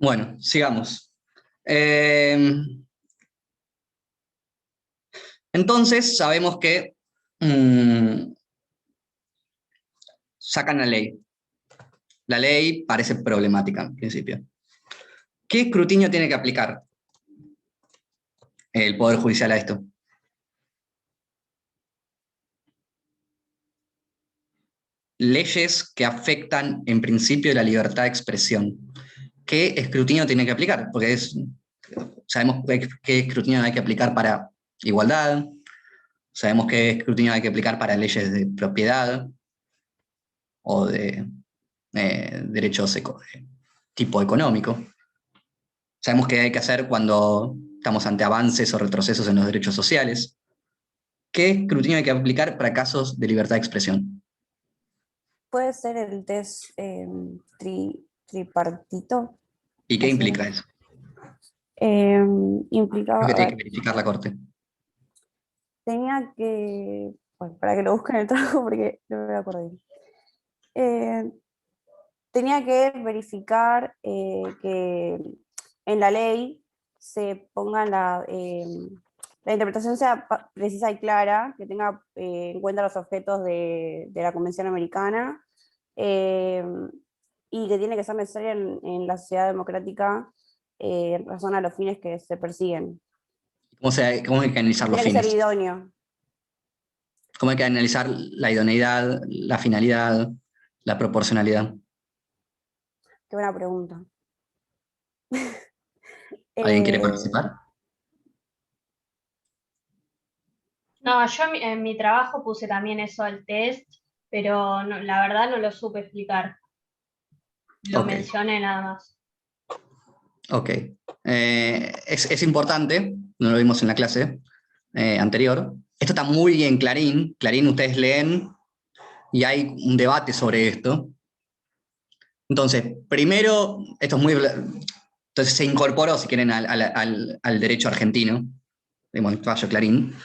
Bueno, sigamos. Eh, entonces, sabemos que sacan la ley. La ley parece problemática, en principio. ¿Qué escrutinio tiene que aplicar el Poder Judicial a esto? Leyes que afectan, en principio, la libertad de expresión. ¿Qué escrutinio tiene que aplicar? Porque sabemos qué escrutinio hay que aplicar para igualdad, sabemos qué escrutinio hay que aplicar para leyes de propiedad o de derechos de tipo económico. Sabemos qué hay que hacer cuando estamos ante avances o retrocesos en los derechos sociales. ¿Qué escrutinio hay que aplicar para casos de libertad de expresión? Puede ser el test tripartito. ¿Y qué Así. implica eso? Implicaba, ¿Qué a tiene que ver, verificar la Corte? tenía que, bueno, para que lo busquen en el trabajo porque no me acuerdo bien. Eh, Tenía que verificar que en la ley se ponga la interpretación sea precisa y clara, que tenga en cuenta los objetos de la Convención Americana, eh, y que tiene que ser necesaria en la sociedad democrática en razón a los fines que se persiguen. ¿Cómo hay que analizar los Tiene que ser fines? idóneo. ¿Cómo hay que analizar la idoneidad, la finalidad, la proporcionalidad? Qué buena pregunta. ¿Alguien quiere Eh, participar? No, yo en mi trabajo puse también eso al test, pero la verdad no lo supe explicar. Lo Ok, mencioné nada más. ok. Es importante, no lo vimos en la clase anterior. Esto está muy en Clarín. Clarín ustedes leen y hay un debate sobre esto. Entonces, primero, esto es muy... Entonces se incorporó, si quieren, al derecho argentino, digamos, el fallo Clarín.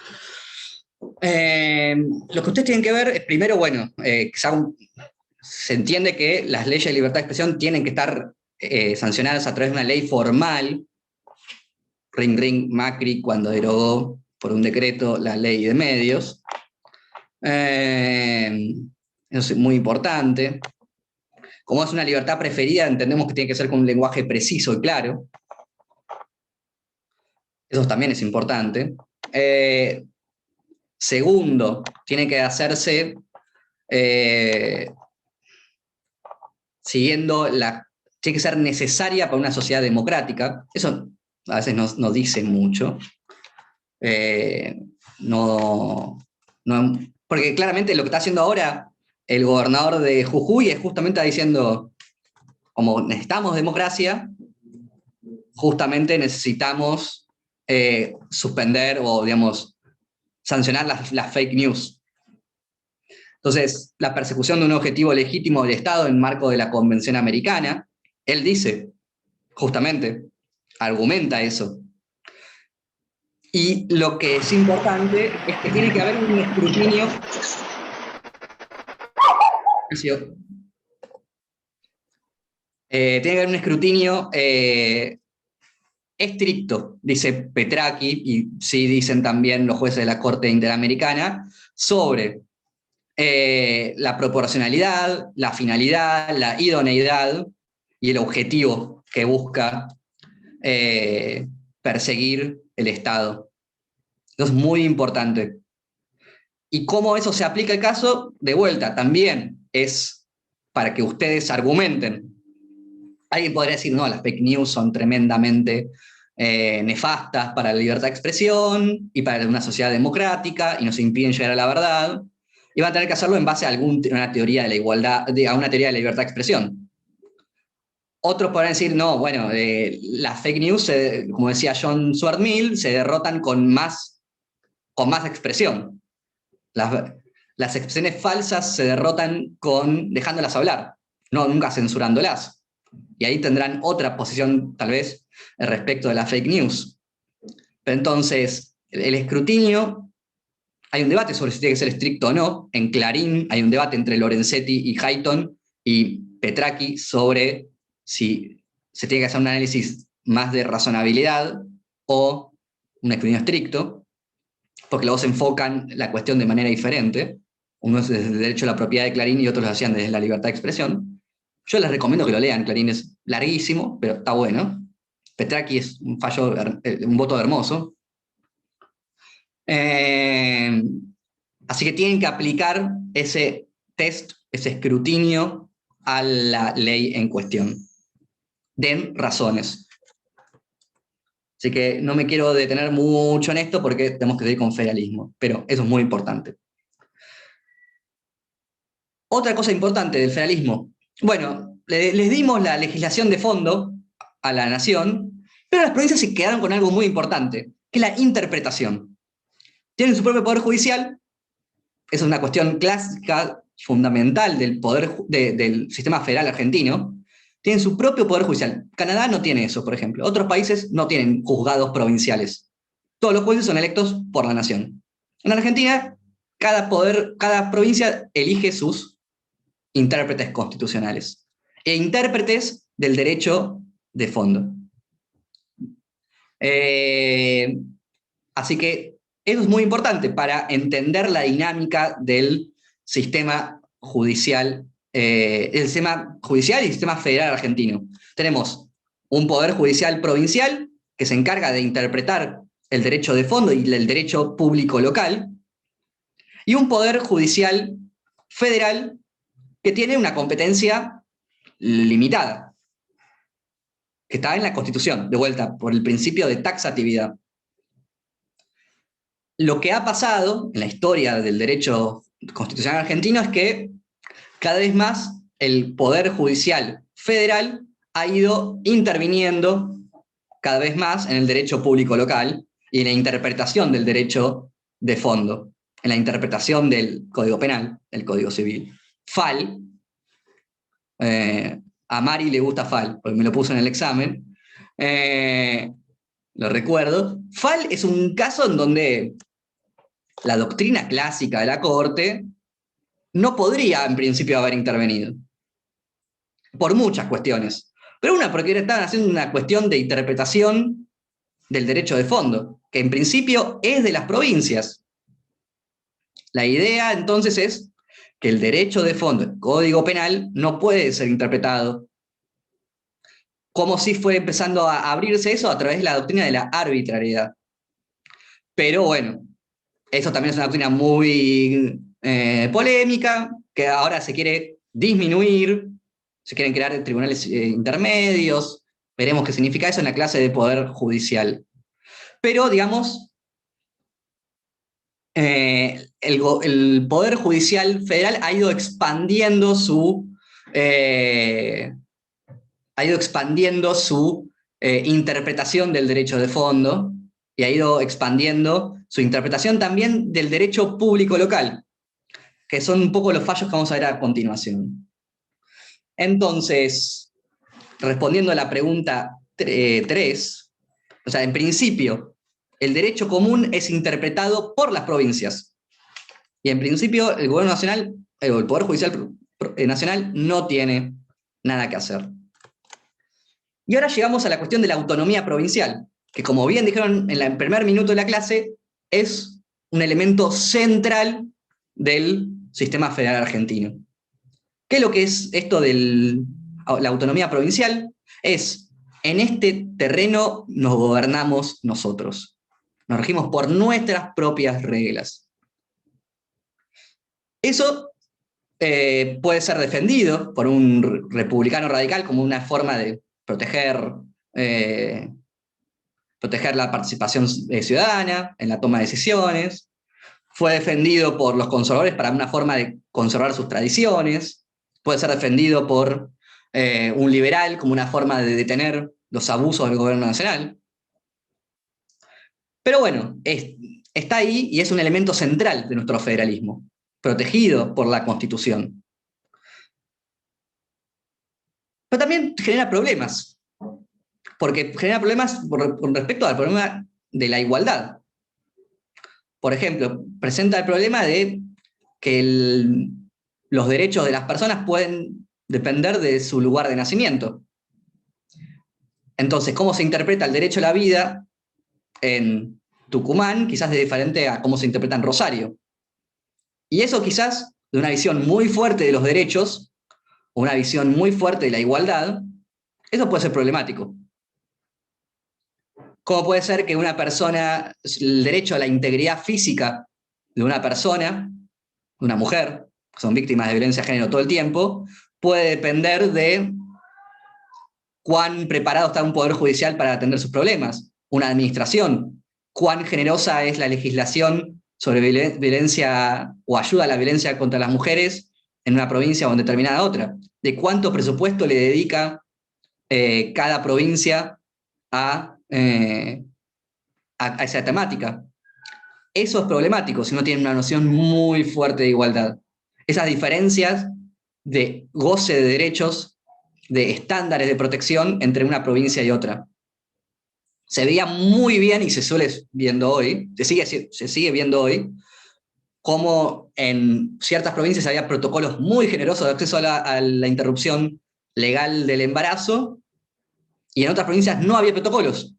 Lo que ustedes tienen que ver es, primero, bueno, se entiende que las leyes de libertad de expresión tienen que estar sancionadas a través de una ley formal. Ring Ring Macri cuando derogó por un decreto la ley de medios. Eso es muy importante. Como es una libertad preferida, entendemos que tiene que ser con un lenguaje preciso y claro. Eso también es importante. Segundo, tiene que hacerse siguiendo tiene que ser necesaria para una sociedad democrática. Eso a veces no dicen mucho. No, porque claramente lo que está haciendo ahora el gobernador de Jujuy es justamente diciendo, como necesitamos democracia, justamente necesitamos suspender o, digamos, sancionar las fake news. Entonces, la persecución de un objetivo legítimo del Estado en marco de la Convención Americana, él dice, justamente, argumenta eso. Y lo que es importante es que tiene que haber un escrutinio. Tiene que haber un escrutinio estricto, dice Petraki, y sí dicen también los jueces de la Corte Interamericana, sobre la proporcionalidad, la finalidad, la idoneidad y el objetivo que busca perseguir el Estado. Eso es muy importante. Y cómo eso se aplica al caso, de vuelta, también es para que ustedes argumenten. Alguien podría decir, no, las fake news son tremendamente nefastas para la libertad de expresión y para una sociedad democrática y nos impiden llegar a la verdad. Y van a tener que hacerlo en base a una teoría de la igualdad, a una teoría de la libertad de expresión. Otros podrán decir, no, bueno, las fake news, como decía John Stuart Mill, se derrotan con más expresión. Las expresiones falsas se derrotan dejándolas hablar, no nunca censurándolas. Y ahí tendrán otra posición, tal vez, respecto de la fake news. Pero entonces, el escrutinio, hay un debate sobre si tiene que ser estricto o no. En Clarín hay un debate entre Lorenzetti y Hayton y Petraki sobre si se tiene que hacer un análisis más de razonabilidad o un escrutinio estricto, porque los dos enfocan la cuestión de manera diferente. Uno es desde el derecho a la propiedad de Clarín y otros lo hacían desde la libertad de expresión. Yo les recomiendo que lo lean, Clarín es larguísimo, pero está bueno. Petraki es un fallo, un voto hermoso. Así que tienen que aplicar ese test, ese escrutinio a la ley en cuestión. Den razones. Así que no me quiero detener mucho en esto porque tenemos que seguir con federalismo, pero eso es muy importante. Otra cosa importante del federalismo. Bueno, les dimos la legislación de fondo a la nación, pero las provincias se quedaron con algo muy importante, que es la interpretación. Tienen su propio poder judicial, esa es una cuestión clásica, fundamental del poder del sistema federal argentino. Tienen su propio poder judicial. Canadá no tiene eso, por ejemplo. Otros países no tienen juzgados provinciales. Todos los jueces son electos por la nación. En Argentina, cada provincia elige sus intérpretes constitucionales e intérpretes del derecho de fondo. Así que eso es muy importante para entender la dinámica del sistema judicial, y el sistema federal argentino. Tenemos un poder judicial provincial que se encarga de interpretar el derecho de fondo y el derecho público local, y un poder judicial federal que tiene una competencia limitada, que está en la Constitución, de vuelta, por el principio de taxatividad. Lo que ha pasado en la historia del derecho constitucional argentino es que cada vez más el Poder Judicial Federal ha ido interviniendo cada vez más en el derecho público local y en la interpretación del derecho de fondo, en la interpretación del Código Penal, del Código Civil. FAL, a Mari le gusta FAL, porque me lo puso en el examen, lo recuerdo. FAL es un caso en donde la doctrina clásica de la Corte no podría en principio haber intervenido, por muchas cuestiones. Pero una, porque estaban haciendo una cuestión de interpretación del derecho de fondo, que en principio es de las provincias. La idea entonces es que el derecho de fondo, el Código Penal, no puede ser interpretado. Como si fue empezando a abrirse eso a través de la doctrina de la arbitrariedad. Pero bueno, eso también es una doctrina muy polémica, que ahora se quiere disminuir, se quieren crear tribunales intermedios, veremos qué significa eso en la clase de poder judicial. Pero, digamos, el Poder Judicial Federal ha ido expandiendo su interpretación del derecho de fondo, y ha ido expandiendo su interpretación también del derecho público local, que son un poco los fallos que vamos a ver a continuación. Entonces, respondiendo a la pregunta 3, o sea, en principio, el derecho común es interpretado por las provincias, y en principio el gobierno nacional, el Poder Judicial Nacional no tiene nada que hacer. Y ahora llegamos a la cuestión de la autonomía provincial, que como bien dijeron en el primer minuto de la clase, es un elemento central del sistema federal argentino. ¿Qué es lo que es esto de la autonomía provincial? Es, en este terreno nos gobernamos nosotros. Nos regimos por nuestras propias reglas. Eso puede ser defendido por un republicano radical como una forma de proteger la participación ciudadana en la toma de decisiones. Fue defendido por los conservadores para una forma de conservar sus tradiciones. Puede ser defendido por un liberal como una forma de detener los abusos del gobierno nacional. Pero bueno, está ahí y es un elemento central de nuestro federalismo, protegido por la Constitución. Pero también genera problemas, porque genera problemas con respecto al problema de la igualdad. Por ejemplo, presenta el problema de que los derechos de las personas pueden depender de su lugar de nacimiento. Entonces, cómo se interpreta el derecho a la vida en Tucumán quizás es diferente a cómo se interpreta en Rosario. Y eso quizás, de una visión muy fuerte de los derechos, o una visión muy fuerte de la igualdad, eso puede ser problemático. ¿Cómo puede ser que una persona, el derecho a la integridad física de una persona, de una mujer, que son víctimas de violencia de género todo el tiempo, puede depender de cuán preparado está un poder judicial para atender sus problemas, una administración, cuán generosa es la legislación sobre violencia o ayuda a la violencia contra las mujeres en una provincia o en determinada otra, de cuánto presupuesto le dedica cada provincia a esa temática. Eso es problemático si uno tiene una noción muy fuerte de igualdad. Esas diferencias de goce de derechos, de estándares de protección entre una provincia y otra. Se veía muy bien y se suele viendo hoy, se sigue viendo hoy, como en ciertas provincias había protocolos muy generosos de acceso a la interrupción legal del embarazo, y en otras provincias no había protocolos.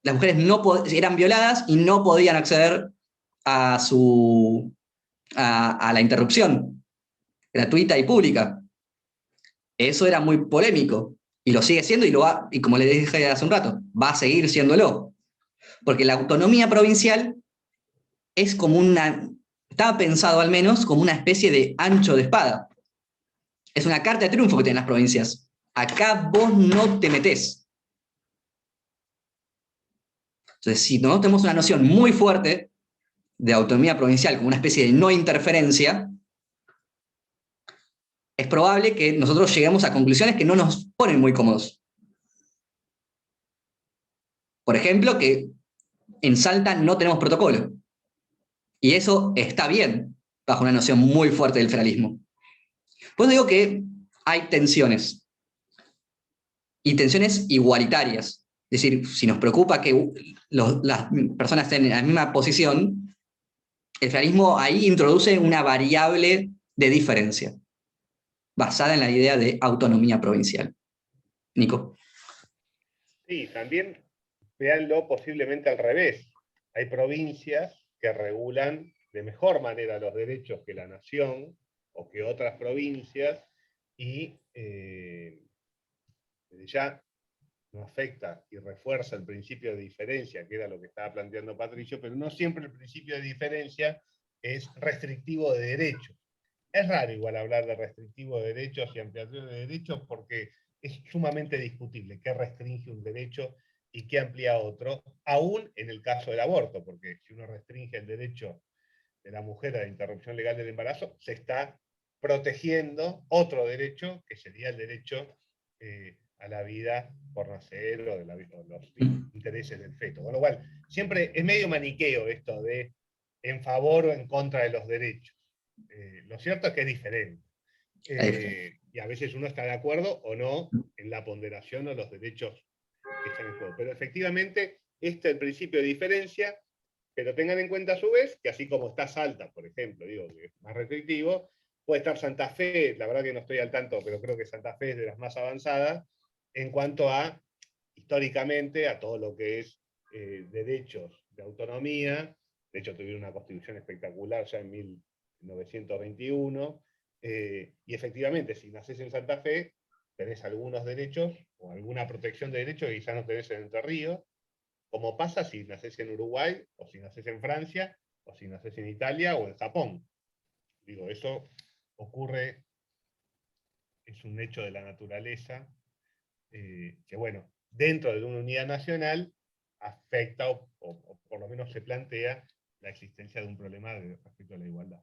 Las mujeres eran violadas y no podían acceder a la interrupción gratuita y pública. Eso era muy polémico, y lo sigue siendo, y como les dije hace un rato, va a seguir siéndolo. Porque la autonomía provincial es como estaba pensado al menos como una especie de ancho de espada. Es una carta de triunfo que tienen las provincias. Acá vos no te metés. Entonces, si nosotros tenemos una noción muy fuerte de autonomía provincial como una especie de no interferencia, es probable que nosotros lleguemos a conclusiones que no nos ponen muy cómodos. Por ejemplo, que en Salta no tenemos protocolo. Y eso está bien, bajo una noción muy fuerte del federalismo. Pues digo que hay tensiones, y tensiones igualitarias. Es decir, si nos preocupa que las personas estén en la misma posición, el federalismo ahí introduce una variable de diferencia, basada en la idea de autonomía provincial. Nico. Sí, también véanlo posiblemente al revés. Hay provincias que regulan de mejor manera los derechos que la nación o que otras provincias, y ya no afecta y refuerza el principio de diferencia, que era lo que estaba planteando Patricio, pero no siempre el principio de diferencia es restrictivo de derechos. Es raro igual hablar de restrictivo de derechos y ampliación de derechos, porque es sumamente discutible qué restringe un derecho y qué amplía otro, aún en el caso del aborto, porque si uno restringe el derecho de la mujer a la interrupción legal del embarazo, se está protegiendo otro derecho, que sería el derecho a la vida por nacer o los intereses del feto. Con lo cual, siempre es medio maniqueo esto de en favor o en contra de los derechos. Lo cierto es que es diferente. Y a veces uno está de acuerdo o no en la ponderación o los derechos que están en juego. Pero efectivamente, este es el principio de diferencia, pero tengan en cuenta a su vez que así como está Salta, por ejemplo, digo que es más restrictivo, puede estar Santa Fe, la verdad que no estoy al tanto, pero creo que Santa Fe es de las más avanzadas en cuanto a, históricamente, a todo lo que es derechos de autonomía. De hecho, tuvieron una constitución espectacular ya en 1921, y efectivamente, si nacés en Santa Fe, tenés algunos derechos o alguna protección de derechos que quizás no tenés en Entre Ríos, como pasa si nacés en Uruguay, o si nacés en Francia, o si nacés en Italia o en Japón. Digo, eso ocurre, es un hecho de la naturaleza, que bueno, dentro de una unidad nacional afecta o por lo menos se plantea la existencia de un problema respecto a la igualdad.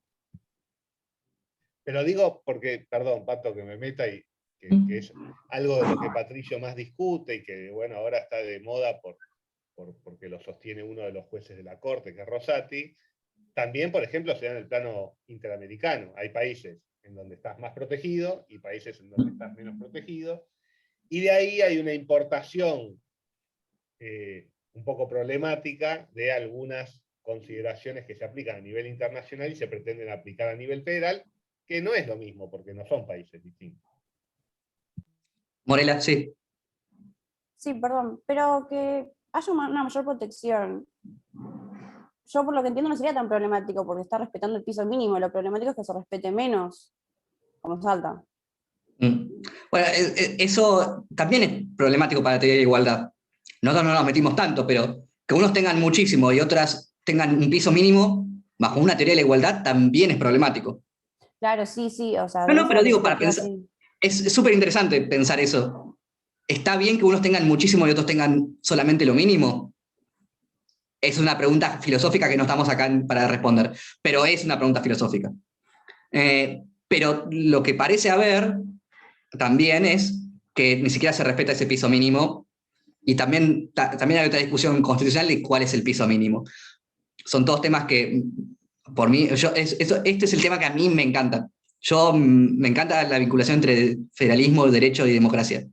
Pero digo porque, perdón, Pato, que me meta, y que es algo de lo que Patricio más discute y que bueno, ahora está de moda porque lo sostiene uno de los jueces de la Corte, que es Rosati. También, por ejemplo, se da en el plano interamericano. Hay países en donde estás más protegido y países en donde estás menos protegido. Y de ahí hay una importación un poco problemática de algunas consideraciones que se aplican a nivel internacional y se pretenden aplicar a nivel federal, que no es lo mismo porque no son países distintos. Morela, sí. Sí, perdón, pero que haya una mayor protección. Yo por lo que entiendo no sería tan problemático porque está respetando el piso mínimo, lo problemático es que se respete menos, como Salta. Bueno, eso también es problemático para la teoría de igualdad. Nosotros no nos metimos tanto, pero que unos tengan muchísimo y otras tengan un piso mínimo, bajo una teoría de la igualdad, también es problemático. Claro, sí, o sea, No, de no, esa pero digo, para perspectiva pensar, sí. es súper interesante pensar eso. ¿Está bien que unos tengan muchísimo y otros tengan solamente lo mínimo? Es una pregunta filosófica que no estamos acá para responder, pero es una pregunta filosófica. Pero lo que parece haber también es que ni siquiera se respeta ese piso mínimo y también hay otra discusión constitucional de cuál es el piso mínimo. Son todos temas que, por mí, este es el tema que a mí me encanta. Me encanta la vinculación entre federalismo, derecho y democracia.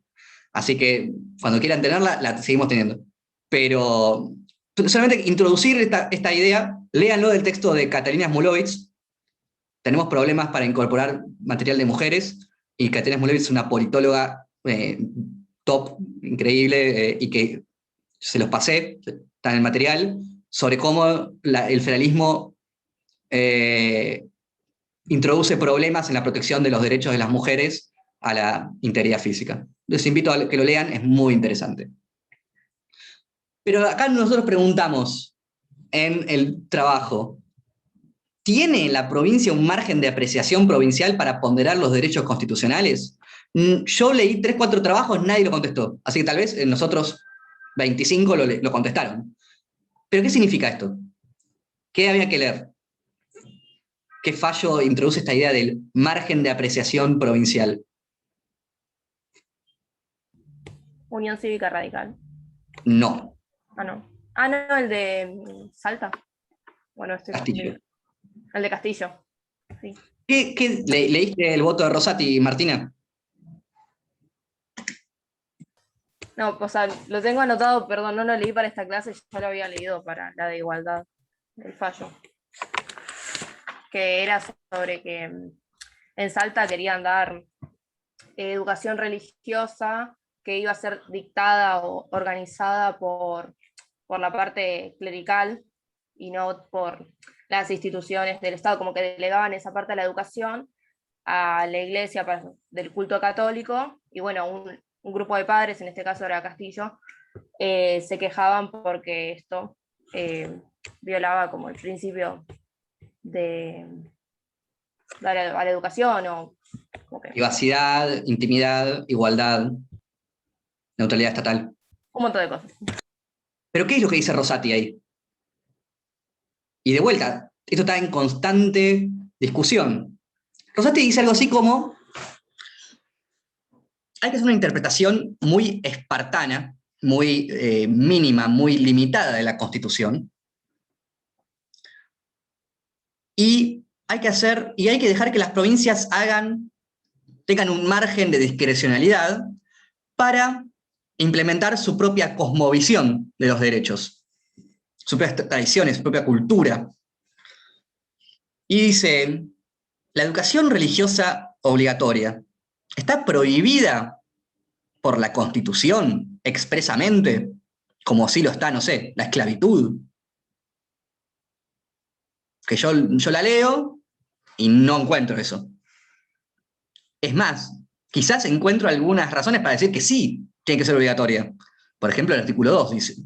Así que cuando quieran tenerla, la seguimos teniendo. Pero solamente introducir esta idea, léanlo del texto de Catalina Smulovitz. Tenemos problemas para incorporar material de mujeres, y Catalina Smulovitz es una politóloga top, increíble, y que se los pasé, está en el material, sobre cómo el federalismo introduce problemas en la protección de los derechos de las mujeres a la integridad física. Les invito a que lo lean, es muy interesante. Pero acá nosotros preguntamos en el trabajo, ¿tiene la provincia un margen de apreciación provincial para ponderar los derechos constitucionales? Yo leí 3, 4 trabajos, nadie lo contestó. Así que tal vez en los otros 25 lo contestaron. ¿Pero qué significa esto? ¿Qué había que leer? ¿Qué fallo introduce esta idea del margen de apreciación provincial? Unión Cívica Radical. No. Ah, no. Ah, no, el de Salta. Bueno, Castillo. El de Castillo. Sí. ¿Leíste el voto de Rosati, Martina? No, o sea, lo tengo anotado, perdón, no lo leí para esta clase, ya lo había leído para la de igualdad, el fallo. Que era sobre que en Salta querían dar educación religiosa que iba a ser dictada o organizada por la parte clerical y no por las instituciones del Estado, como que delegaban esa parte de la educación a la iglesia del culto católico, y bueno, un grupo de padres, en este caso era Castillo, se quejaban porque esto violaba como el principio de a la educación, o privacidad, intimidad, igualdad, neutralidad estatal. un montón de cosas. ¿Pero qué es lo que dice Rosati ahí? Y de vuelta, esto está en constante discusión. Rosati dice algo así como: hay que hacer una interpretación muy espartana, muy mínima, muy limitada de la Constitución, y hay que dejar que las provincias tengan un margen de discrecionalidad para implementar su propia cosmovisión de los derechos, sus propias tradiciones, su propia cultura. Y dice, la educación religiosa obligatoria está prohibida por la Constitución expresamente, como sí lo está, no sé, la esclavitud. Que yo la leo y no encuentro eso. Es más, quizás encuentro algunas razones para decir que sí, tiene que ser obligatoria. Por ejemplo, el artículo 2 dice.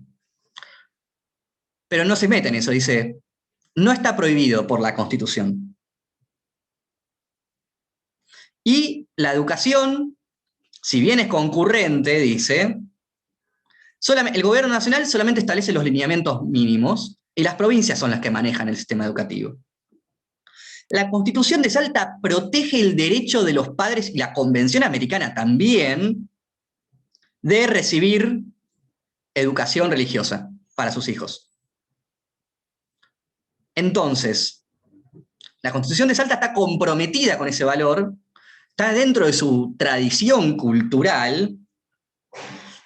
Pero no se mete en eso, dice, no está prohibido por la Constitución. Y la educación, si bien es concurrente, dice, el gobierno nacional solamente establece los lineamientos mínimos y las provincias son las que manejan el sistema educativo. La Constitución de Salta protege el derecho de los padres, y la Convención Americana también, de recibir educación religiosa para sus hijos. Entonces, la Constitución de Salta está comprometida con ese valor, está dentro de su tradición cultural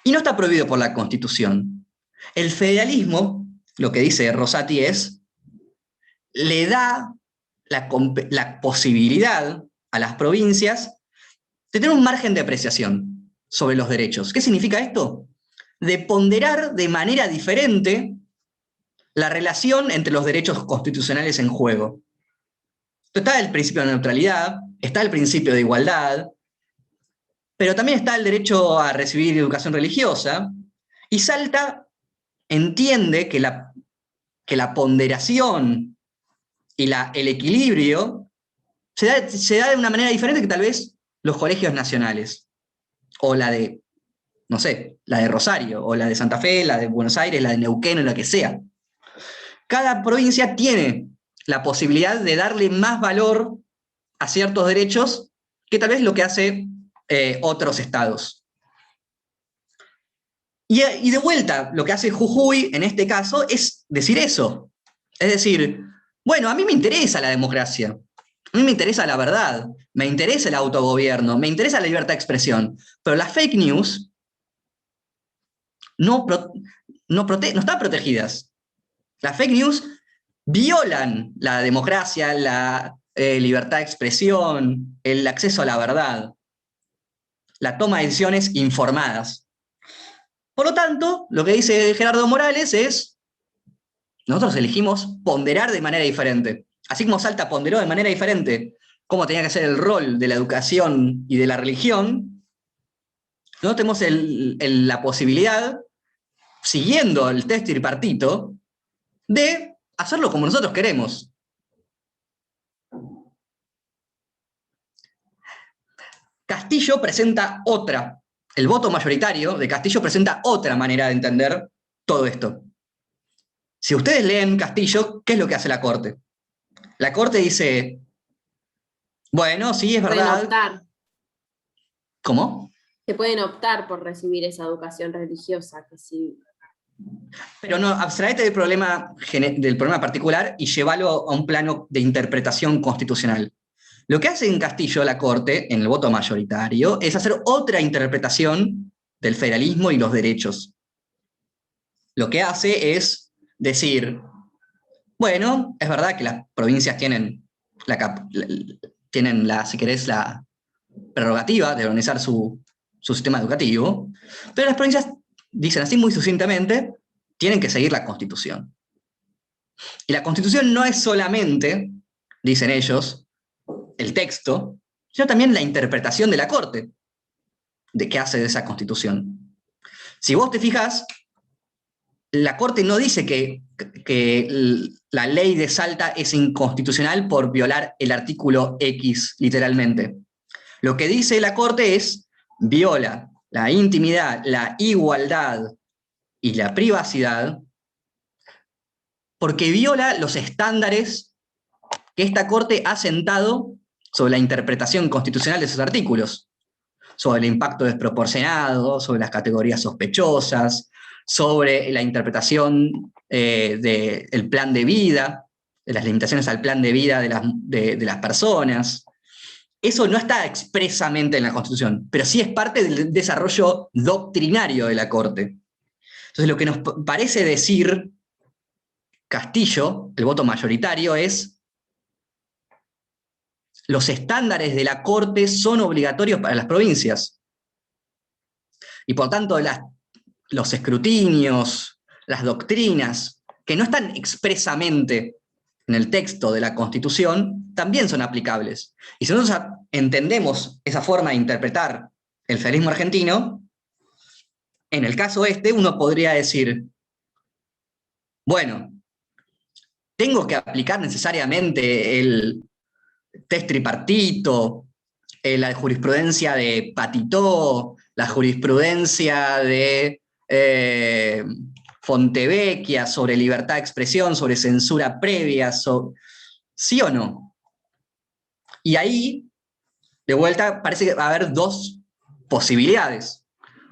y no está prohibido por la Constitución. El federalismo, lo que dice Rosati es, le da la posibilidad a las provincias de tener un margen de apreciación sobre los derechos. ¿Qué significa esto? de ponderar de manera diferente la relación entre los derechos constitucionales en juego. Está el principio de neutralidad, está el principio de igualdad, pero también está el derecho a recibir educación religiosa, y Salta entiende que la ponderación y el equilibrio se da de una manera diferente que tal vez los colegios nacionales, o la de, no sé, la de Rosario, o la de Santa Fe, la de Buenos Aires, la de Neuquén, o la que sea. Cada provincia tiene la posibilidad de darle más valor a ciertos derechos que tal vez lo que hace otros estados. Y de vuelta, lo que hace Jujuy en este caso es decir eso. Es decir, bueno, a mí me interesa la democracia, a mí me interesa la verdad, me interesa el autogobierno, me interesa la libertad de expresión, pero las fake news no están protegidas. Las fake news violan la democracia, la libertad de expresión, el acceso a la verdad, la toma de decisiones informadas. Por lo tanto, lo que dice Gerardo Morales es, nosotros elegimos ponderar de manera diferente. Así como Salta ponderó de manera diferente cómo tenía que ser el rol de la educación y de la religión, nosotros tenemos la posibilidad, siguiendo el test tripartito, de hacerlo como nosotros queremos. Castillo presenta el voto mayoritario de Castillo presenta otra manera de entender todo esto. Si ustedes leen Castillo, ¿qué es lo que hace la Corte? La Corte dice, bueno, sí, es verdad. Pueden optar. ¿Cómo? Que pueden optar por recibir esa educación religiosa, que sí. Pero no, abstraete del problema particular y llévalo a un plano de interpretación constitucional. Lo que hace en Castillo la Corte, en el voto mayoritario, es hacer otra interpretación del federalismo y los derechos. Lo que hace es decir, bueno, es verdad que las provincias tienen si querés, la prerrogativa de organizar su sistema educativo, pero las provincias, dicen así muy sucintamente, tienen que seguir la Constitución. Y la Constitución no es solamente, dicen ellos, el texto, sino también la interpretación de la Corte de qué hace de esa Constitución. Si vos te fijas, la Corte no dice que la ley de Salta es inconstitucional por violar el artículo X, literalmente. Lo que dice la Corte es, viola la intimidad, la igualdad y la privacidad, porque viola los estándares que esta Corte ha sentado sobre la interpretación constitucional de esos artículos, sobre el impacto desproporcionado, sobre las categorías sospechosas, sobre la interpretación del plan de vida, de las limitaciones al plan de vida de las personas. Eso no está expresamente en la Constitución, pero sí es parte del desarrollo doctrinario de la Corte. Entonces, lo que nos parece decir Castillo, el voto mayoritario, es los estándares de la Corte son obligatorios para las provincias. Y por tanto, los escrutinios, las doctrinas, que no están expresamente en el texto de la Constitución, también son aplicables. Y si nosotros entendemos esa forma de interpretar el federalismo argentino, en el caso uno podría decir, bueno, ¿tengo que aplicar necesariamente el test tripartito, la jurisprudencia de Patitó, la jurisprudencia de Fontevecchia sobre libertad de expresión, sobre censura previa, ¿sí o no? Y ahí, de vuelta, parece que va a haber dos posibilidades.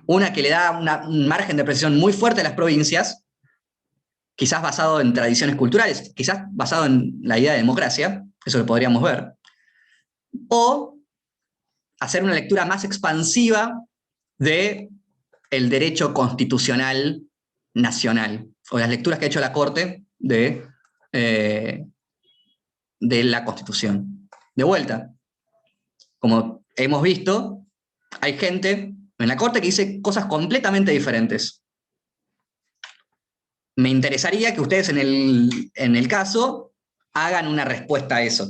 Una que le da un margen de precisión muy fuerte a las provincias, quizás basado en tradiciones culturales, quizás basado en la idea de democracia, eso lo podríamos ver, o hacer una lectura más expansiva del derecho constitucional nacional, o las lecturas que ha hecho la Corte de la Constitución. De vuelta, como hemos visto, hay gente en la Corte que dice cosas completamente diferentes. me interesaría que ustedes en el caso hagan una respuesta a eso.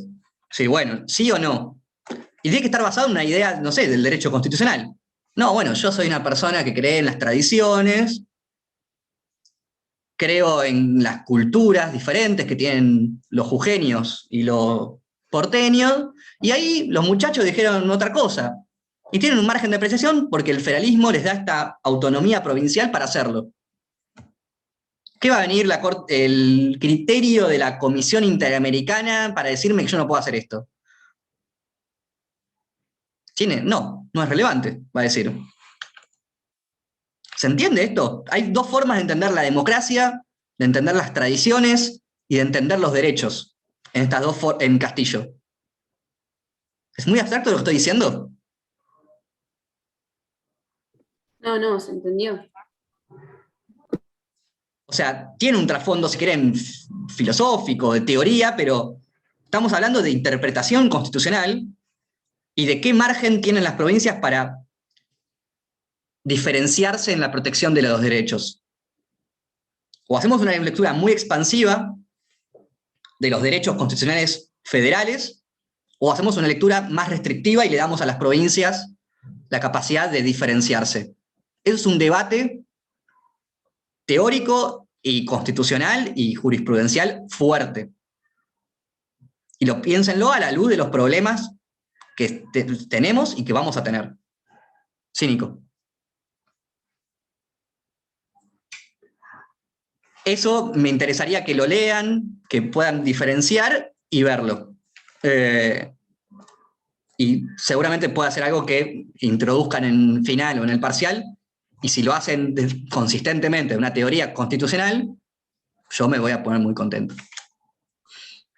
Sí, bueno, sí o no. Y tiene que estar basado en una idea, no sé, del derecho constitucional. No, bueno, yo soy una persona que cree en las tradiciones, creo en las culturas diferentes que tienen los jujeños y los porteños, y ahí los muchachos dijeron otra cosa. Y tienen un margen de apreciación porque el federalismo les da esta autonomía provincial para hacerlo. ¿Qué va a venir el criterio de la Comisión Interamericana para decirme que yo no puedo hacer esto? No es relevante, va a decir. ¿Se entiende esto? Hay dos formas de entender la democracia, de entender las tradiciones y de entender los derechos en estas en Castillo. ¿Es muy abstracto lo que estoy diciendo? No, se entendió. O sea, tiene un trasfondo, si quieren, filosófico, de teoría, pero estamos hablando de interpretación constitucional y de qué margen tienen las provincias para diferenciarse en la protección de los derechos. O hacemos una lectura muy expansiva de los derechos constitucionales federales, o hacemos una lectura más restrictiva y le damos a las provincias la capacidad de diferenciarse. Eso es un debate teórico y constitucional y jurisprudencial fuerte. Y piénsenlo a la luz de los problemas que tenemos y que vamos a tener. Sí, Nico. Eso me interesaría que lo lean, que puedan diferenciar y verlo. Y seguramente pueda ser algo que introduzcan en final o en el parcial, y si lo hacen consistentemente de una teoría constitucional, yo me voy a poner muy contento.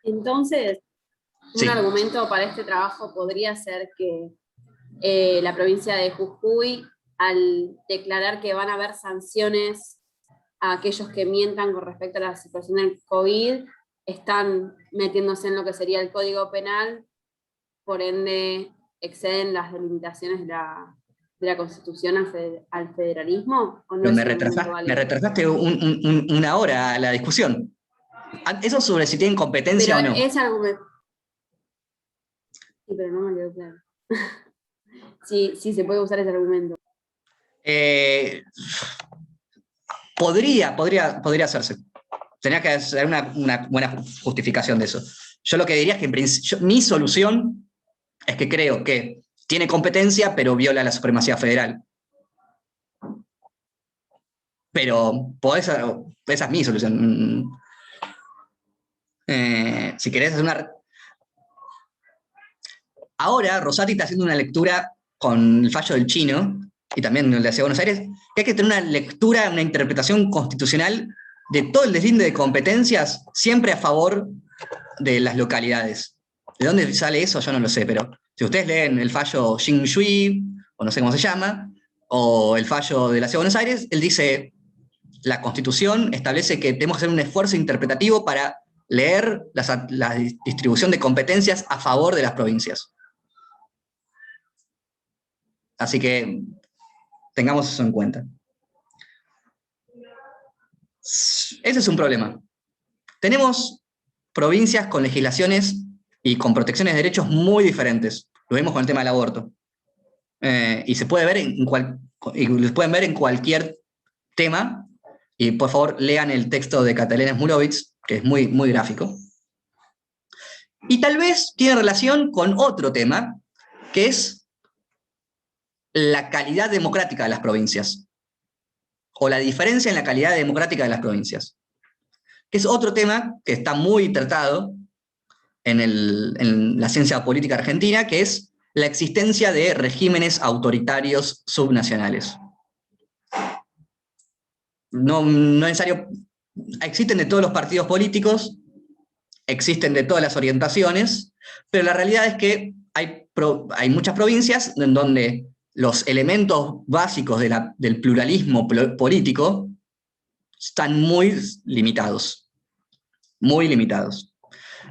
Entonces, Sí. un argumento para este trabajo podría ser que la provincia de Jujuy, al declarar que van a haber sanciones a aquellos que mientan con respecto a la situación del COVID, están metiéndose en lo que sería el Código Penal, por ende exceden las delimitaciones de la Constitución al federalismo. ¿O no Pero es me un argumento válido? retrasaste una hora a la discusión. Eso sobre si tienen competencia Pero o no. ese argumento... Sí, pero no me quedó claro. Sí, se puede usar ese argumento. Podría hacerse. Tenía que hacer una buena justificación de eso. Yo lo que diría es que mi solución es que creo que tiene competencia, pero viola la supremacía federal. Pero esa es mi solución. Si querés hacer una... Ahora, Rosati está haciendo una lectura con el fallo del Chino, y también el de la Ciudad de Buenos Aires, que hay que tener una lectura, una interpretación constitucional de todo el deslinde de competencias, siempre a favor de las localidades. ¿De dónde sale eso? Yo no lo sé, pero si ustedes leen el fallo Jing Shui, o no sé cómo se llama, o el fallo de la Ciudad de Buenos Aires, él dice, la Constitución establece que tenemos que hacer un esfuerzo interpretativo para leer la distribución de competencias a favor de las provincias. Así que tengamos eso en cuenta. Ese es un problema. Tenemos provincias con legislaciones y con protecciones de derechos muy diferentes. Lo vemos con el tema del aborto. Y se puede ver y lo pueden ver en cualquier tema. Y por favor, lean el texto de Catalina Smulovitz, que es muy, muy gráfico. Y tal vez tiene relación con otro tema, que es la calidad democrática de las provincias, o la diferencia en la calidad democrática de las provincias, que es otro tema que está muy tratado en la ciencia política argentina, que es la existencia de regímenes autoritarios subnacionales. No es necesario, existen de todos los partidos políticos, existen de todas las orientaciones, pero la realidad es que hay muchas provincias en donde los elementos básicos del pluralismo político están muy limitados,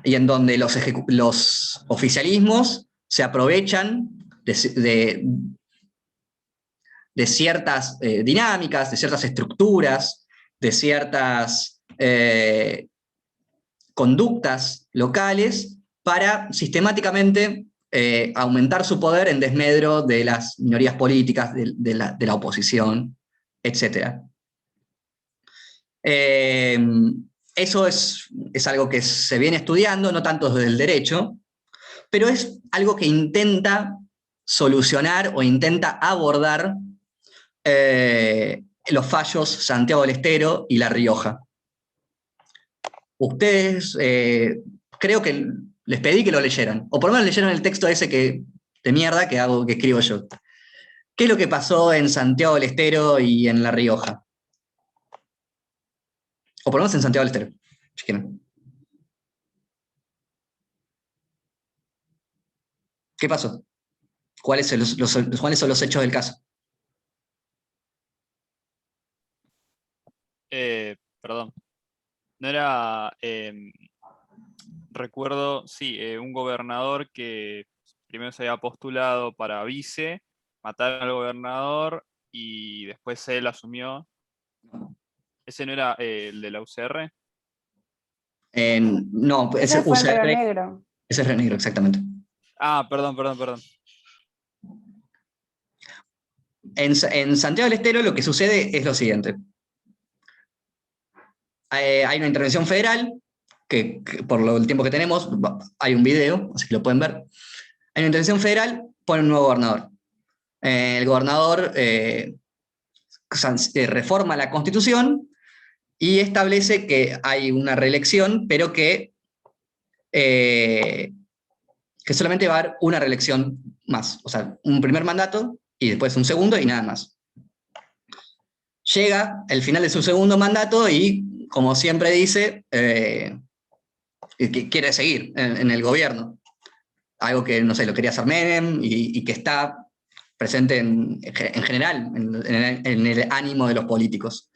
y en donde los oficialismos se aprovechan de ciertas dinámicas, de ciertas estructuras, de ciertas conductas locales para sistemáticamente aumentar su poder en desmedro de las minorías políticas, de la oposición, etc. Eso es algo que se viene estudiando, no tanto desde el derecho, pero es algo que intenta solucionar o intenta abordar los fallos Santiago del Estero y La Rioja. Ustedes, creo que les pedí que lo leyeran, o por lo menos leyeron el texto ese de mierda que escribo yo. ¿Qué es lo que pasó en Santiago del Estero y en La Rioja? O por lo menos en Santiago del Estero, si quieren. ¿Qué pasó? ¿Cuáles son los hechos del caso? Perdón. No era, recuerdo, sí, un gobernador que primero se había postulado para vice, mataron al gobernador y después él asumió. ¿Ese no era el de la UCR? No, Ese fue en Río UCR, Negro. ese es Río Negro, exactamente. Ah, perdón. En Santiago del Estero lo que sucede es lo siguiente. Hay una intervención federal, que por el tiempo que tenemos, hay un video, así que lo pueden ver. Hay una intervención federal, pone un nuevo gobernador. El gobernador reforma la Constitución y establece que hay una reelección, pero que solamente va a haber una reelección más. O sea, un primer mandato y después un segundo y nada más. Llega el final de su segundo mandato y, como siempre dice, que quiere seguir en el gobierno. Algo que, no sé, lo quería hacer Menem y que está presente en general en el ánimo de los políticos.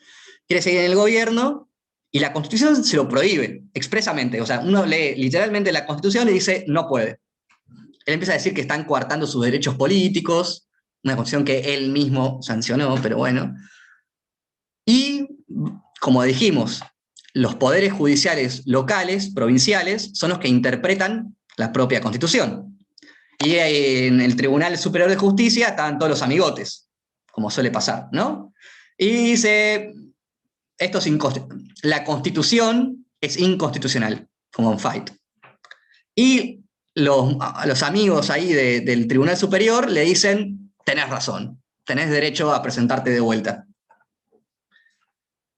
Quiere seguir en el gobierno y la Constitución se lo prohíbe expresamente. O sea, uno lee literalmente la Constitución y dice, no puede. Él empieza a decir que están coartando sus derechos políticos, una Constitución que él mismo sancionó, pero bueno. Y, como dijimos, los poderes judiciales locales, provinciales, son los que interpretan la propia Constitución. Y en el Tribunal Superior de Justicia estaban todos los amigotes, como suele pasar, ¿no? Y dice, la Constitución es inconstitucional, como en Fight. Y los amigos ahí del Tribunal Superior le dicen, tenés razón, tenés derecho a presentarte de vuelta.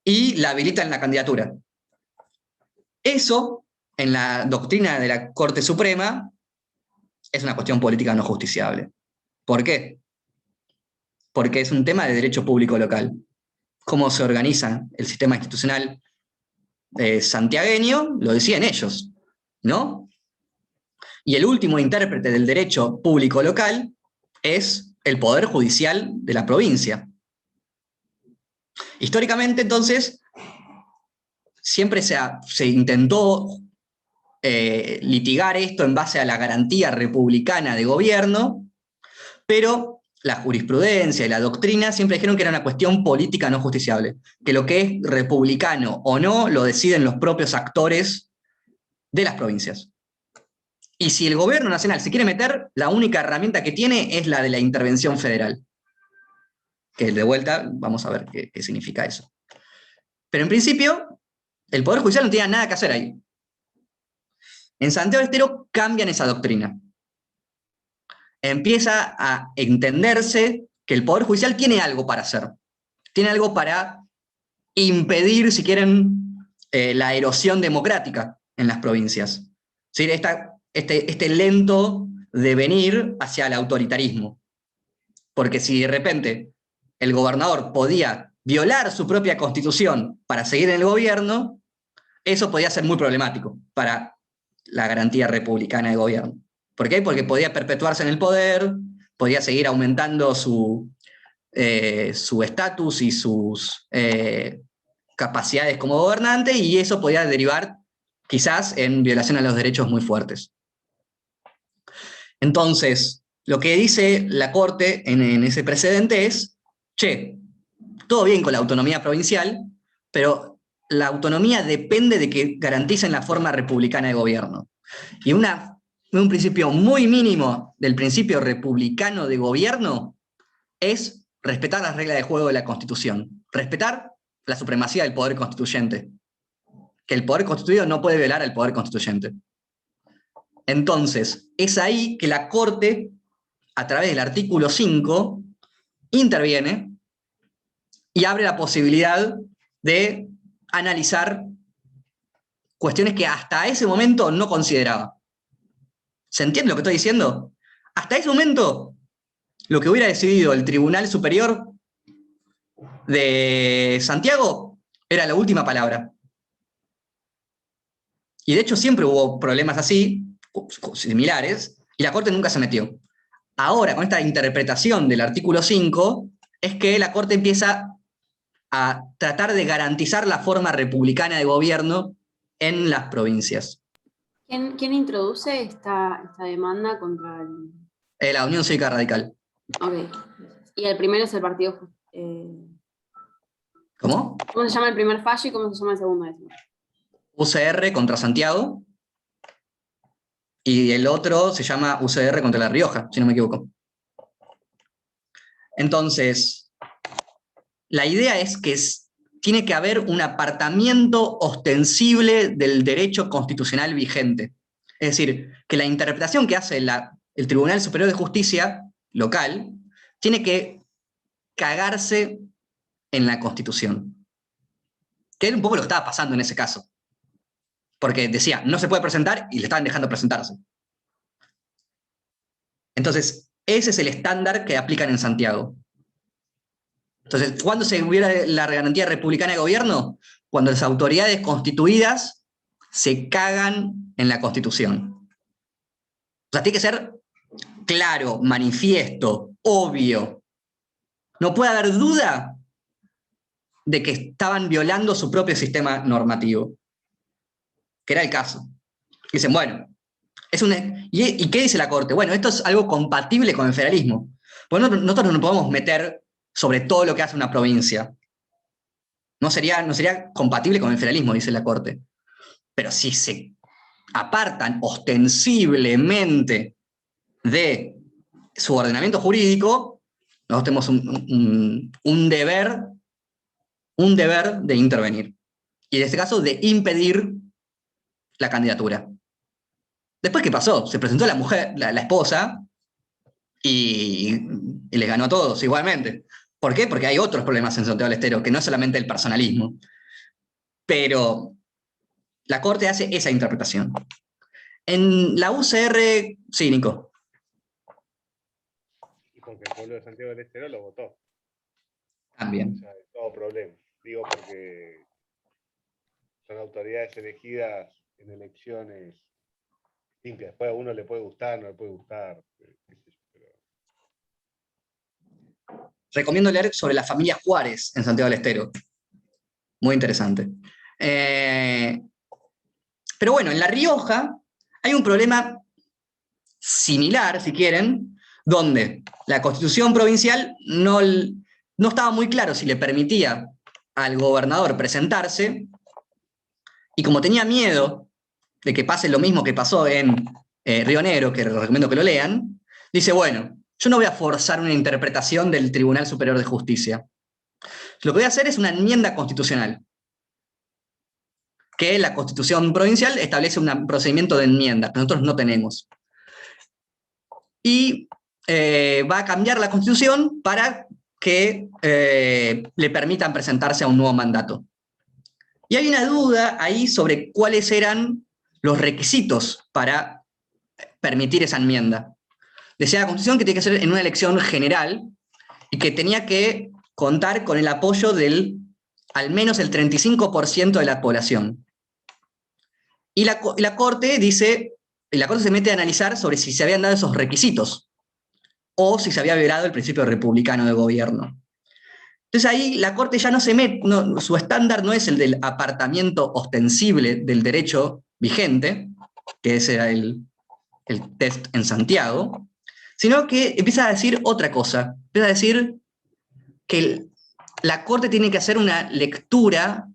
Y la habilitan la candidatura. Eso, en la doctrina de la Corte Suprema, es una cuestión política no justiciable. ¿Por qué? Porque es un tema de derecho público local. Cómo se organiza el sistema institucional santiagueño, lo decían ellos, ¿no? Y el último intérprete del derecho público local es el Poder Judicial de la provincia. Históricamente, entonces, siempre se intentó litigar esto en base a la garantía republicana de gobierno, pero la jurisprudencia y la doctrina siempre dijeron que era una cuestión política no justiciable, que lo que es republicano o no lo deciden los propios actores de las provincias. Y si el gobierno nacional se quiere meter, la única herramienta que tiene es la de la intervención federal. Que de vuelta vamos a ver qué significa eso. Pero en principio, el Poder Judicial no tenía nada que hacer ahí. En Santiago del Estero cambian esa doctrina. Empieza a entenderse que el Poder Judicial tiene algo para hacer. Tiene algo para impedir, si quieren, la erosión democrática en las provincias. ¿Sí? Este lento devenir hacia el autoritarismo. Porque si de repente el gobernador podía violar su propia constitución para seguir en el gobierno, eso podía ser muy problemático para la garantía republicana de gobierno. ¿Por qué? Porque podía perpetuarse en el poder, podía seguir aumentando su estatus y sus capacidades como gobernante, y eso podía derivar quizás en violación a los derechos muy fuertes. Entonces, lo que dice la Corte en ese precedente es, che, todo bien con la autonomía provincial, pero la autonomía depende de que garanticen la forma republicana de gobierno. Y un principio muy mínimo del principio republicano de gobierno es respetar las reglas de juego de la Constitución, respetar la supremacía del poder constituyente, que el poder constituido no puede violar al poder constituyente. Entonces, es ahí que la Corte, a través del artículo 5, interviene y abre la posibilidad de analizar cuestiones que hasta ese momento no consideraba. ¿Se entiende lo que estoy diciendo? Hasta ese momento, lo que hubiera decidido el Tribunal Superior de Santiago era la última palabra. Y de hecho siempre hubo problemas así, similares, y la Corte nunca se metió. Ahora, con esta interpretación del artículo 5, es que la Corte empieza a tratar de garantizar la forma republicana de gobierno en las provincias. ¿Quién introduce esta demanda contra el...? La Unión Cívica Radical. Ok. Y el primero es el partido... ¿Cómo? ¿Cómo se llama el primer fallo y cómo se llama el segundo? UCR contra Santiago, y el otro se llama UCR contra La Rioja, si no me equivoco. Entonces, la idea es que tiene que haber un apartamiento ostensible del derecho constitucional vigente. Es decir, que la interpretación que hace el Tribunal Superior de Justicia local tiene que cagarse en la Constitución. Que era un poco lo que estaba pasando en ese caso. Porque decía, no se puede presentar, y le estaban dejando presentarse. Entonces, ese es el estándar que aplican en Santiago. Entonces, ¿cuándo se hubiera la garantía republicana de gobierno? Cuando las autoridades constituidas se cagan en la Constitución. O sea, tiene que ser claro, manifiesto, obvio. No puede haber duda de que estaban violando su propio sistema normativo, que era el caso. Dicen, bueno, ¿y qué dice la Corte? Bueno, esto es algo compatible con el federalismo. Pues nosotros no nos podemos meter sobre todo lo que hace una provincia. No sería compatible con el federalismo, dice la Corte. Pero si se apartan ostensiblemente de su ordenamiento jurídico, nosotros tenemos un deber de intervenir. Y en este caso, de impedir la candidatura. Después, ¿qué pasó? Se presentó la mujer, la esposa, y les ganó a todos igualmente. ¿Por qué? Porque hay otros problemas en Santiago del Estero, que no es solamente el personalismo. Pero la Corte hace esa interpretación. En la UCR, sí, Nico. Y porque el pueblo de Santiago del Estero lo votó. También. O sea, es todo problema. Digo porque son autoridades elegidas en elecciones limpias. Después a uno le puede gustar, no le puede gustar. Recomiendo leer sobre la familia Juárez en Santiago del Estero. Muy interesante. Pero bueno, en La Rioja hay un problema similar, si quieren, donde la Constitución provincial no estaba muy claro si le permitía al gobernador presentarse, y como tenía miedo de que pase lo mismo que pasó en Río Negro, que les recomiendo que lo lean, dice, bueno, yo no voy a forzar una interpretación del Tribunal Superior de Justicia. Lo que voy a hacer es una enmienda constitucional, que la Constitución provincial establece un procedimiento de enmienda, que nosotros no tenemos. Y va a cambiar la Constitución para que le permitan presentarse a un nuevo mandato. Y hay una duda ahí sobre cuáles eran los requisitos para permitir esa enmienda. Decía la Constitución que tiene que ser en una elección general y que tenía que contar con el apoyo del al menos el 35% de la población. Y la Corte se mete a analizar sobre si se habían dado esos requisitos o si se había violado el principio republicano de gobierno. Entonces ahí la Corte ya no se mete, su estándar no es el del apartamiento ostensible del derecho vigente, que ese era el test en Santiago, sino que empieza a decir otra cosa. Empieza a decir que la Corte tiene que hacer una lectura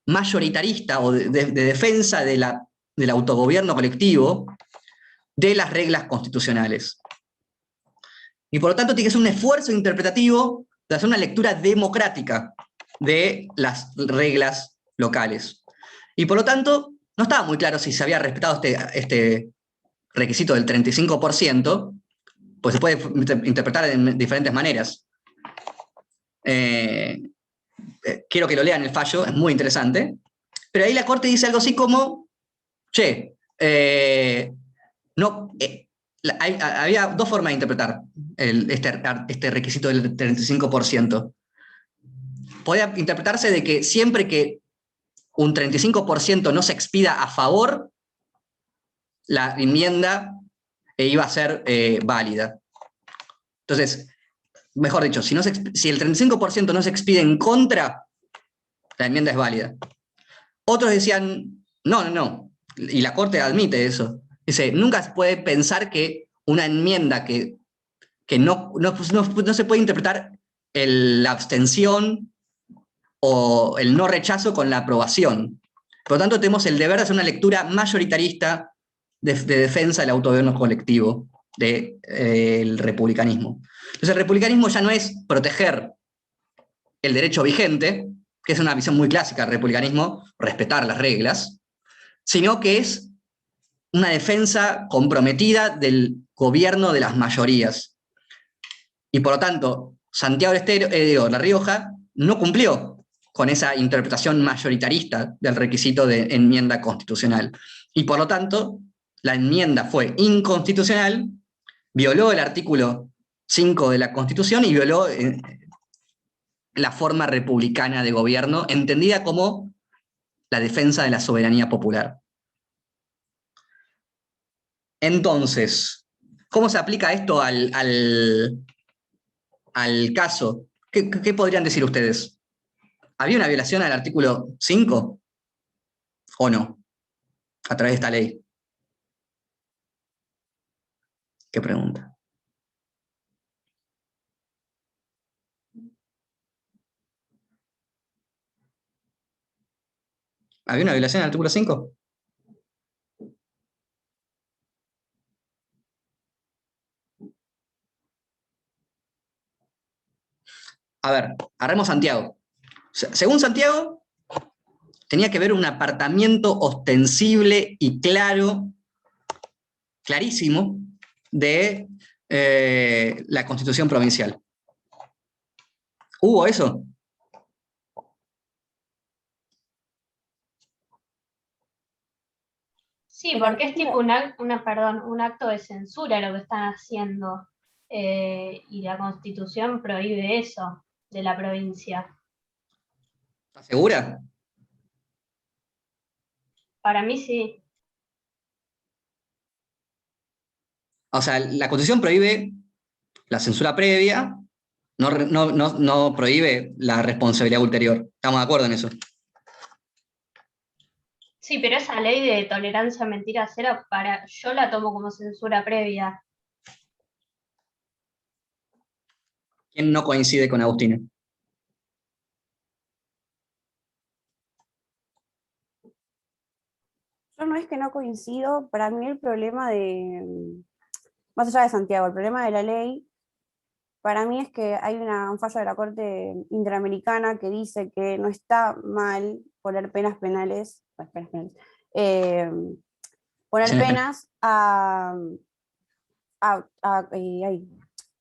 mayoritarista o de defensa del autogobierno colectivo de las reglas constitucionales. Y por lo tanto tiene que ser un esfuerzo interpretativo de hacer una lectura democrática de las reglas locales. Y por lo tanto, no estaba muy claro si se había respetado este requisito del 35%, pues se puede interpretar de diferentes maneras. Quiero que lo lean el fallo, es muy interesante. Pero ahí la Corte dice algo así como, che, había dos formas de interpretar este requisito del 35%. Podía interpretarse de que siempre que un 35% no se expida a favor, la enmienda iba a ser válida. Entonces, mejor dicho, si el 35% no se expide en contra, la enmienda es válida. Otros decían, no, y la Corte admite eso. Dice, nunca se puede pensar que una enmienda que no se puede interpretar la abstención o el no rechazo con la aprobación. Por lo tanto, tenemos el deber de hacer una lectura mayoritarista de defensa del autogobierno colectivo del republicanismo. Entonces, el republicanismo ya no es proteger el derecho vigente, que es una visión muy clásica del republicanismo, respetar las reglas, sino que es una defensa comprometida del gobierno de las mayorías. Y por lo tanto, Santiago del Estero, La Rioja, no cumplió con esa interpretación mayoritarista del requisito de enmienda constitucional. Y por lo tanto, la enmienda fue inconstitucional, violó el artículo 5 de la Constitución y violó la forma republicana de gobierno, entendida como la defensa de la soberanía popular. Entonces, ¿cómo se aplica esto al caso? ¿Qué podrían decir ustedes? ¿Había una violación al artículo 5? ¿O no? A través de esta ley. ¿Qué pregunta? ¿Había una violación al artículo 5? A ver, agarremos Santiago. Según Santiago, tenía que haber un apartamiento ostensible y clarísimo, de la Constitución provincial. ¿Hubo eso? Sí, porque es tipo un acto de censura lo que están haciendo. Y la Constitución prohíbe eso de la provincia. ¿Estás segura? Para mí sí. O sea, la Constitución prohíbe la censura previa, no prohíbe la responsabilidad ulterior. ¿Estamos de acuerdo en eso? Sí, pero esa ley de tolerancia a mentira cero, yo la tomo como censura previa. ¿Quién no coincide con Agustina? Yo no es que no coincido, para mí el problema más allá de Santiago, el problema de la ley, para mí es que hay un fallo de la Corte Interamericana que dice que no está mal poner penas penales, poner penas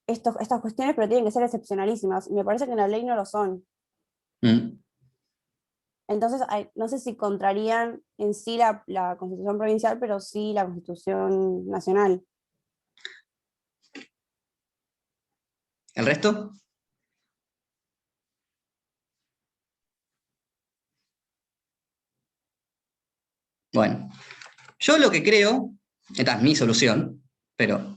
estas cuestiones, pero tienen que ser excepcionalísimas. Me parece que en la ley no lo son. Entonces, no sé si contrarían en sí la Constitución provincial, pero sí la Constitución nacional. ¿El resto? Bueno, yo lo que creo, esta es mi solución, pero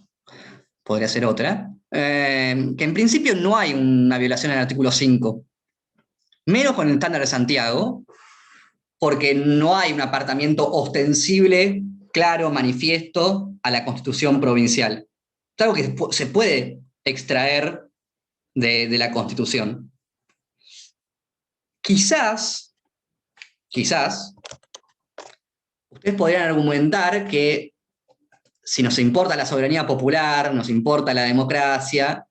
podría ser otra, que en principio no hay una violación al artículo 5, menos con el estándar de Santiago, porque no hay un apartamiento ostensible, claro, manifiesto a la Constitución provincial. Es algo que se puede extraer de la Constitución. Quizás quizás, ustedes podrían argumentar que si nos importa la soberanía popular, nos importa la democracia,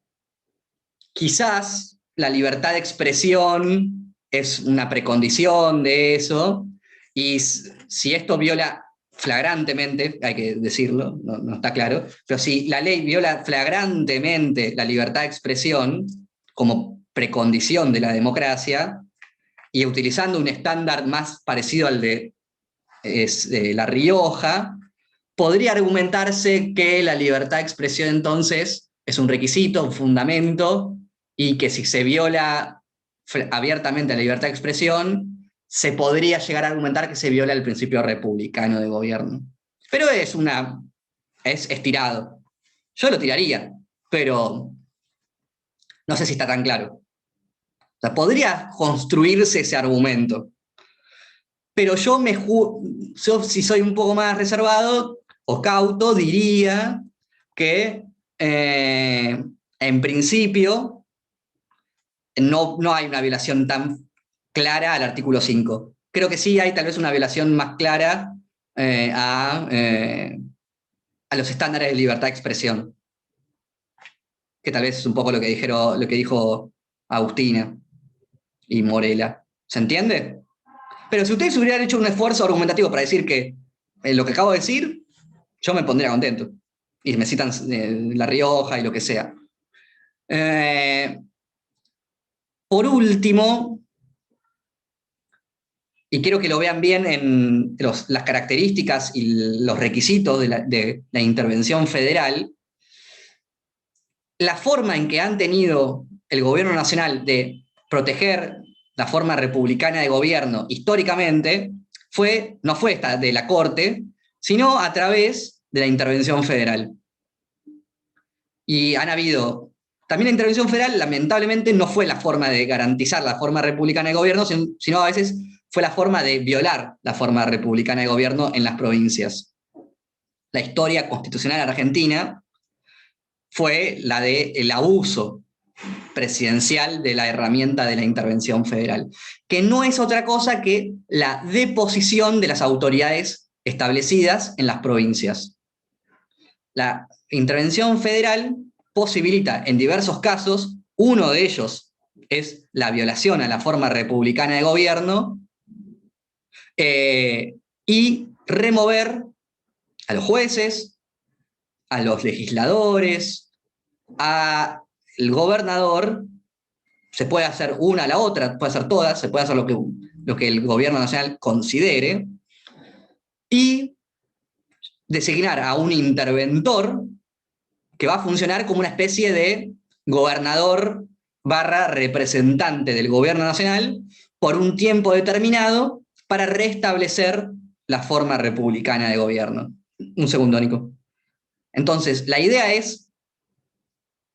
quizás la libertad de expresión es una precondición de eso, y si esto viola flagrantemente, hay que decirlo, no está claro, pero si la ley viola flagrantemente la libertad de expresión como precondición de la democracia, y utilizando un estándar más parecido al de La Rioja, podría argumentarse que la libertad de expresión entonces es un requisito, un fundamento, y que si se viola abiertamente la libertad de expresión, se podría llegar a argumentar que se viola el principio republicano de gobierno. Pero es estirado. Yo lo tiraría, pero no sé si está tan claro. O sea, podría construirse ese argumento. Pero yo si soy un poco más reservado o cauto, diría que en principio no hay una violación tan clara al artículo 5. Creo que sí hay tal vez una violación más clara a los estándares de libertad de expresión, que tal vez es un poco lo que dijo Agustina y Morela. ¿Se entiende? Pero si ustedes hubieran hecho un esfuerzo argumentativo para decir que lo que acabo de decir, yo me pondría contento. Y me citan La Rioja y lo que sea. Por último, y quiero que lo vean bien en las características y los requisitos de la intervención federal, la forma en que han tenido el gobierno nacional de proteger la forma republicana de gobierno históricamente no fue esta de la Corte, sino a través de la intervención federal. Y han habido... También la intervención federal, lamentablemente, no fue la forma de garantizar la forma republicana de gobierno, sino a veces fue la forma de violar la forma republicana de gobierno en las provincias. La historia constitucional argentina fue la del abuso presidencial de la herramienta de la intervención federal, que no es otra cosa que la deposición de las autoridades establecidas en las provincias. La intervención federal posibilita en diversos casos, uno de ellos es la violación a la forma republicana de gobierno, y remover a los jueces, a los legisladores, al gobernador. Se puede hacer una a la otra, puede hacer todas, se puede hacer lo que el gobierno nacional considere, y designar a un interventor que va a funcionar como una especie de gobernador / representante del gobierno nacional por un tiempo determinado para restablecer la forma republicana de gobierno. Un segundo, Nico. Entonces, la idea es,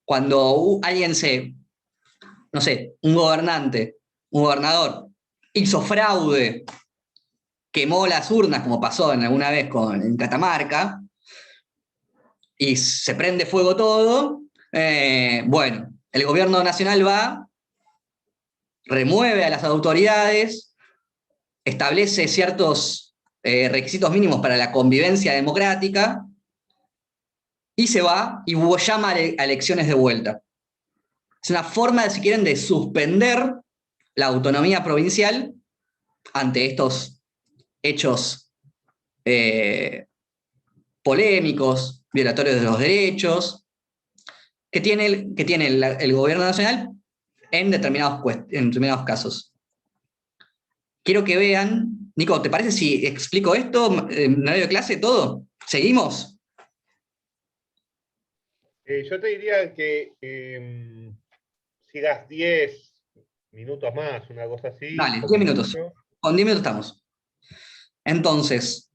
cuando alguien no sé, un gobernador, hizo fraude, quemó las urnas, como pasó alguna vez en Catamarca, y se prende fuego todo, bueno, el gobierno nacional va, remueve a las autoridades, establece ciertos requisitos mínimos para la convivencia democrática, y se va y llama a elecciones de vuelta. Es una forma, si quieren, de suspender la autonomía provincial ante estos hechos polémicos, violatorios de los derechos, que tiene el gobierno nacional en determinados casos. Quiero que vean, Nico, ¿te parece si explico esto en horario de clase, todo? ¿Seguimos? Yo te diría que sigas 10 minutos más, una cosa así. Dale, 10 minutos. Con 10 minutos estamos. Entonces,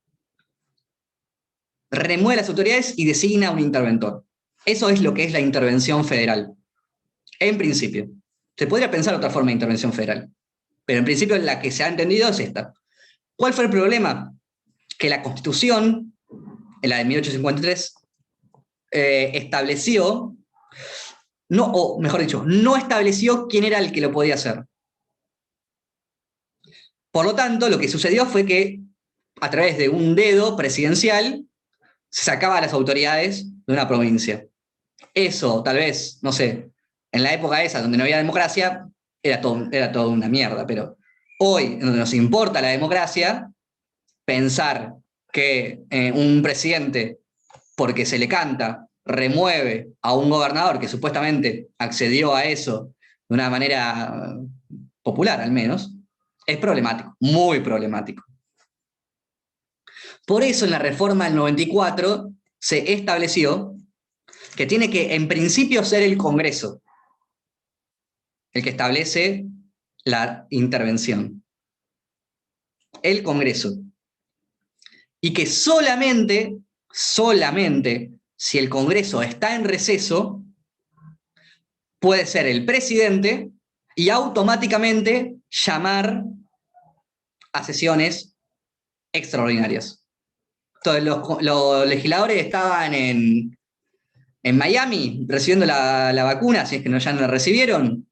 remueve las autoridades y designa un interventor. Eso es lo que es la intervención federal. En principio. Se podría pensar otra forma de intervención federal, pero en principio la que se ha entendido es esta. ¿Cuál fue el problema? Que la Constitución, en la de 1853, estableció, o mejor dicho, no estableció quién era el que lo podía hacer. Por lo tanto, lo que sucedió fue que a través de un dedo presidencial se sacaba a las autoridades de una provincia. Eso, tal vez, no sé, en la época esa donde no había democracia, era todo una mierda, pero hoy, donde nos importa la democracia, pensar que un presidente, porque se le canta, remueve a un gobernador que supuestamente accedió a eso de una manera popular al menos, es problemático, muy problemático. Por eso en la reforma del 94 se estableció que tiene que en principio ser el Congreso el que establece la intervención. El Congreso. Y que solamente si el Congreso está en receso, puede ser el presidente y automáticamente llamar a sesiones extraordinarias. Entonces los legisladores estaban en Miami recibiendo la vacuna, si es que ya no la recibieron,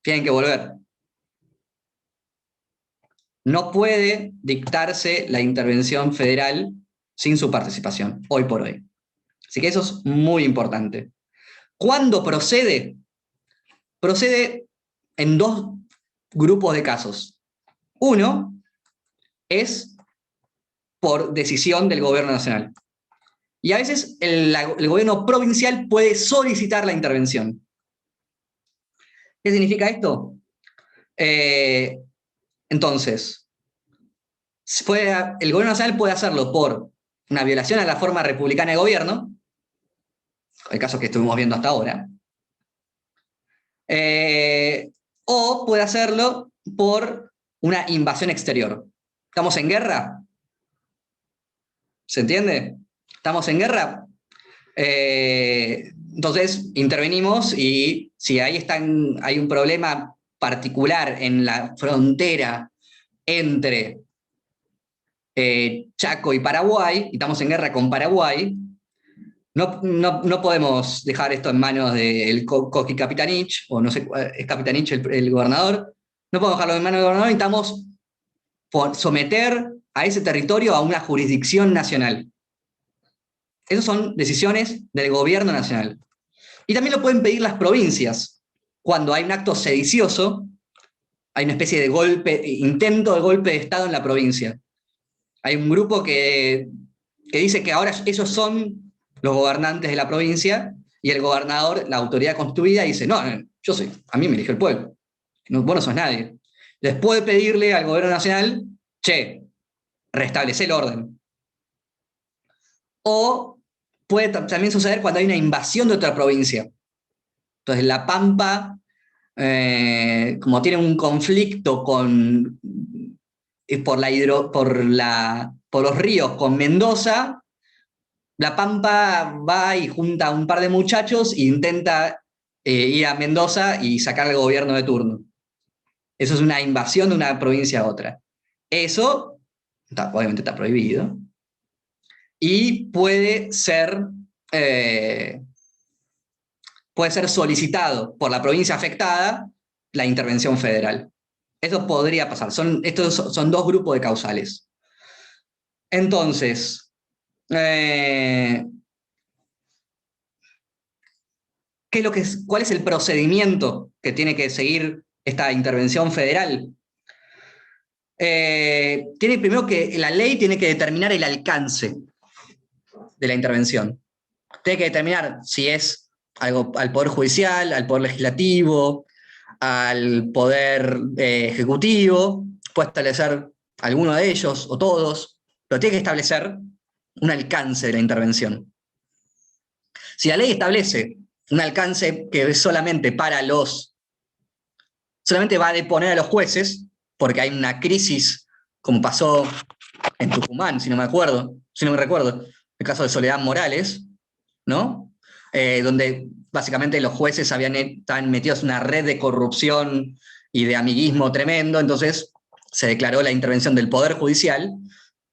tienen que volver. No puede dictarse la intervención federal sin su participación, hoy por hoy. Así que eso es muy importante. ¿Cuándo procede? Procede en dos grupos de casos. Uno es por decisión del gobierno nacional. Y a veces el gobierno provincial puede solicitar la intervención. ¿Qué significa esto? Entonces, el gobierno nacional puede hacerlo por una violación a la forma republicana de gobierno, el caso que estuvimos viendo hasta ahora, o puede hacerlo por una invasión exterior. ¿Estamos en guerra? ¿Se entiende? ¿Estamos en guerra? Entonces intervenimos y si ahí hay un problema particular en la frontera entre Chaco y Paraguay, y estamos en guerra con Paraguay, no podemos dejar esto en manos del Coqui Capitanich, o no sé, es Capitanich el gobernador, no podemos dejarlo en manos del gobernador, necesitamos someter a ese territorio a una jurisdicción nacional. Esas son decisiones del gobierno nacional. Y también lo pueden pedir las provincias. Cuando hay un acto sedicioso, hay una especie de intento de golpe de Estado en la provincia. Hay un grupo que dice que ahora ellos son los gobernantes de la provincia y el gobernador, la autoridad constituida, dice, no, a mí me eligió el pueblo. Vos no sos nadie. Después de pedirle al gobierno nacional, restablece el orden. O puede también suceder cuando hay una invasión de otra provincia. Entonces La Pampa, como tiene un conflicto por los ríos con Mendoza, La Pampa va y junta a un par de muchachos e intenta ir a Mendoza y sacar al gobierno de turno. Eso es una invasión de una provincia a otra. Eso obviamente está prohibido. Y puede ser solicitado por la provincia afectada la intervención federal. Eso podría pasar. Estos son dos grupos de causales. Entonces, ¿cuál es el procedimiento que tiene que seguir esta intervención federal? Primero que la ley tiene que determinar el alcance de la intervención. Tiene que determinar si es algo al Poder Judicial, al Poder Legislativo, al Poder Ejecutivo, puede establecer alguno de ellos o todos, pero tiene que establecer un alcance de la intervención. Si la ley establece un alcance que es solamente solamente va a deponer a los jueces, porque hay una crisis, como pasó en Tucumán, si no me recuerdo, el caso de Soledad Morales, ¿no? Donde básicamente los jueces estaban metidos en una red de corrupción y de amiguismo tremendo, entonces se declaró la intervención del Poder Judicial.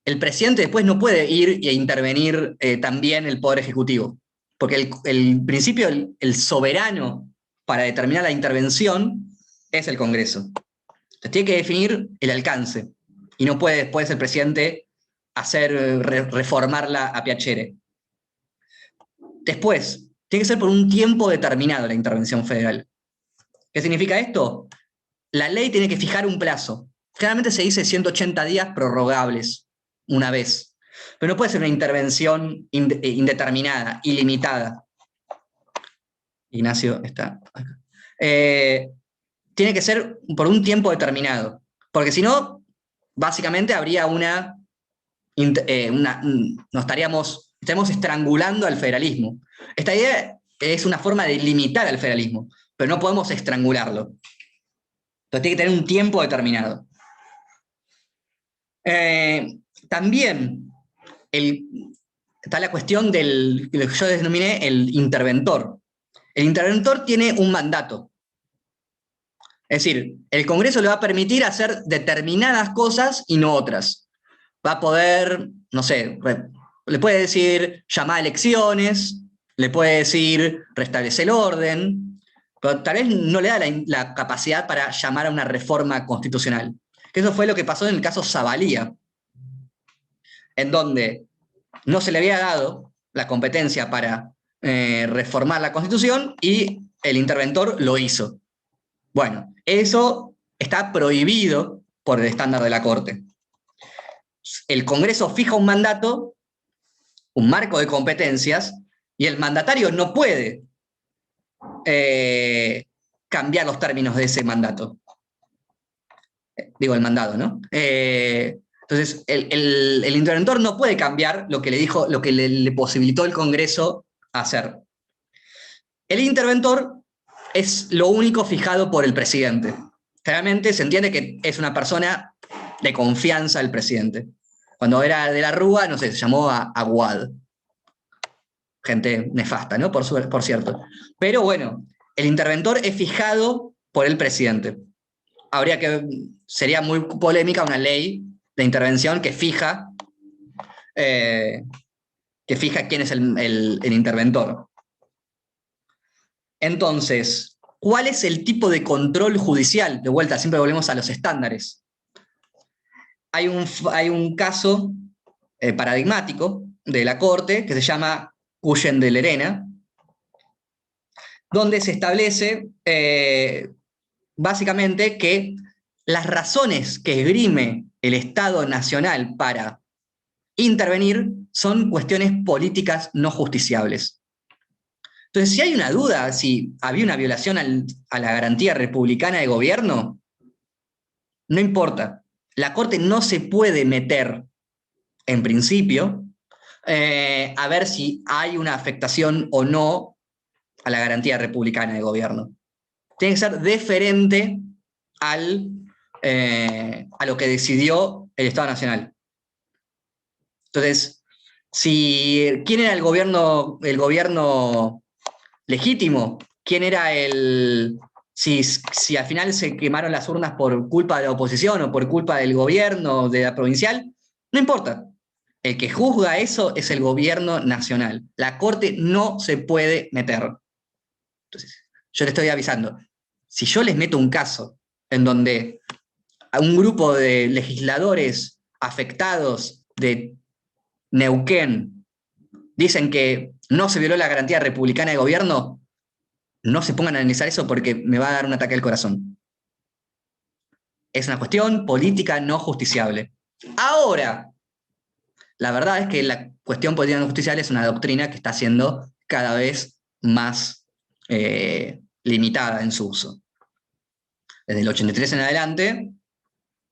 El presidente después no puede ir e intervenir también el Poder Ejecutivo, porque el principio, el soberano para determinar la intervención es el Congreso. Tiene que definir el alcance, y no puede después el presidente reformarla a piacere. Después, tiene que ser por un tiempo determinado la intervención federal. ¿Qué significa esto? La ley tiene que fijar un plazo. Generalmente se dice 180 días prorrogables una vez, pero no puede ser una intervención indeterminada, ilimitada. Ignacio está acá. Tiene que ser por un tiempo determinado, porque si no, básicamente habría estaríamos estrangulando al federalismo. Esta idea es una forma de limitar al federalismo, pero no podemos estrangularlo. Entonces tiene que tener un tiempo determinado. También está la cuestión de lo que yo denominé el interventor. El interventor tiene un mandato. Es decir, el Congreso le va a permitir hacer determinadas cosas y no otras. Va a poder, no sé, le puede decir llamar a elecciones, le puede decir restablecer el orden, pero tal vez no le da la capacidad para llamar a una reforma constitucional. Eso fue lo que pasó en el caso Zavalía, en donde no se le había dado la competencia para reformar la Constitución y el interventor lo hizo. Bueno, eso está prohibido por el estándar de la Corte. El Congreso fija un mandato, un marco de competencias, y el mandatario no puede cambiar los términos de ese mandato. Digo, el mandado, ¿no? Entonces, el interventor no puede cambiar lo que le dijo, lo que le posibilitó el Congreso hacer. El interventor es lo único fijado por el presidente. Generalmente se entiende que es una persona de confianza del presidente. Cuando era de la Rúa, no sé, se llamó a Aguad. Gente nefasta, ¿no? Por cierto. Pero bueno, el interventor es fijado por el presidente. Sería muy polémica una ley de intervención que fija quién es el interventor. Entonces, ¿cuál es el tipo de control judicial? De vuelta, siempre volvemos a los estándares. Hay un caso paradigmático de la Corte que se llama Cuyen de Lerena, donde se establece básicamente que las razones que esgrime el Estado Nacional para intervenir son cuestiones políticas no justiciables. Entonces, si hay una duda, si había una violación a la garantía republicana de gobierno, no importa. La Corte no se puede meter, en principio, a ver si hay una afectación o no a la garantía republicana de gobierno. Tiene que ser deferente a lo que decidió el Estado Nacional. Entonces, ¿quién era el gobierno legítimo? ¿Quién era si al final se quemaron las urnas por culpa de la oposición o por culpa del gobierno de la provincial? No importa. El que juzga eso es el gobierno nacional. La Corte no se puede meter. Entonces, yo le estoy avisando. Si yo les meto un caso en donde a un grupo de legisladores afectados de Neuquén dicen que no se violó la garantía republicana de gobierno, no se pongan a analizar eso porque me va a dar un ataque al corazón. Es una cuestión política no justiciable. Ahora, la verdad es que la cuestión política no justiciable es una doctrina que está siendo cada vez más limitada en su uso. Desde el 83 en adelante,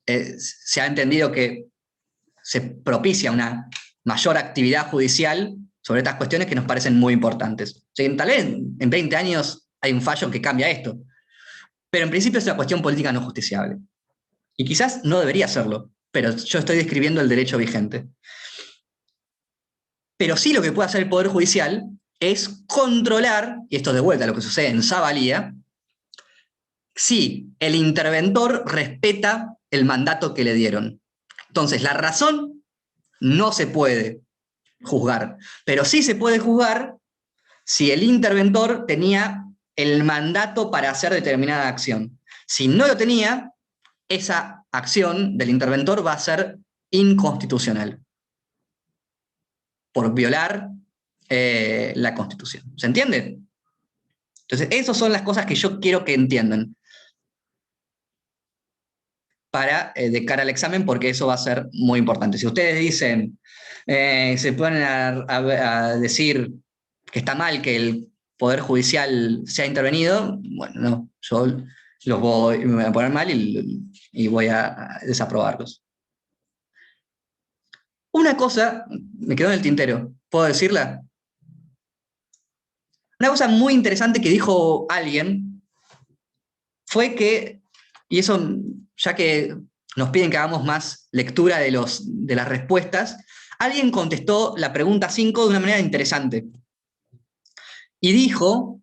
se ha entendido que se propicia una mayor actividad judicial sobre estas cuestiones que nos parecen muy importantes. O sea, tal vez en 20 años hay un fallo que cambia esto, pero en principio es una cuestión política no justiciable. Y quizás no debería serlo, pero yo estoy describiendo el derecho vigente. Pero sí lo que puede hacer el Poder Judicial es controlar, y esto de vuelta a lo que sucede en Zavalía, si el interventor respeta el mandato que le dieron. Entonces, la razón no se puede juzgar, pero sí se puede juzgar si el interventor tenía el mandato para hacer determinada acción. Si no lo tenía, esa acción del interventor va a ser inconstitucional por violar la Constitución. ¿Se entiende? Entonces, esas son las cosas que yo quiero que entiendan de cara al examen, porque eso va a ser muy importante. Si ustedes dicen, se ponen a decir que está mal que el Poder Judicial sea intervenido, bueno, no, yo me voy a poner mal y voy a desaprobarlos. Una cosa me quedó en el tintero, ¿puedo decirla? Una cosa muy interesante que dijo alguien fue que, y eso ya que nos piden que hagamos más lectura de las respuestas, alguien contestó la pregunta 5 de una manera interesante. Y dijo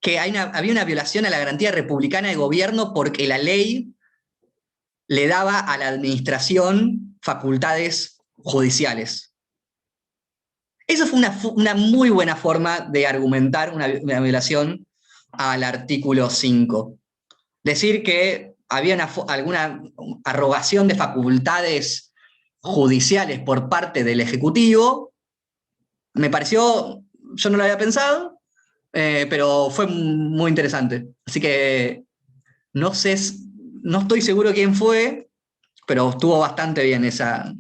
que había una violación a la garantía republicana de gobierno porque la ley le daba a la administración facultades judiciales. Eso fue una muy buena forma de argumentar una violación al artículo 5. Decir que había alguna arrogación de facultades judiciales por parte del Ejecutivo, me pareció, yo no lo había pensado, pero fue muy interesante. Así que no sé, no estoy seguro quién fue, pero estuvo bastante bien esa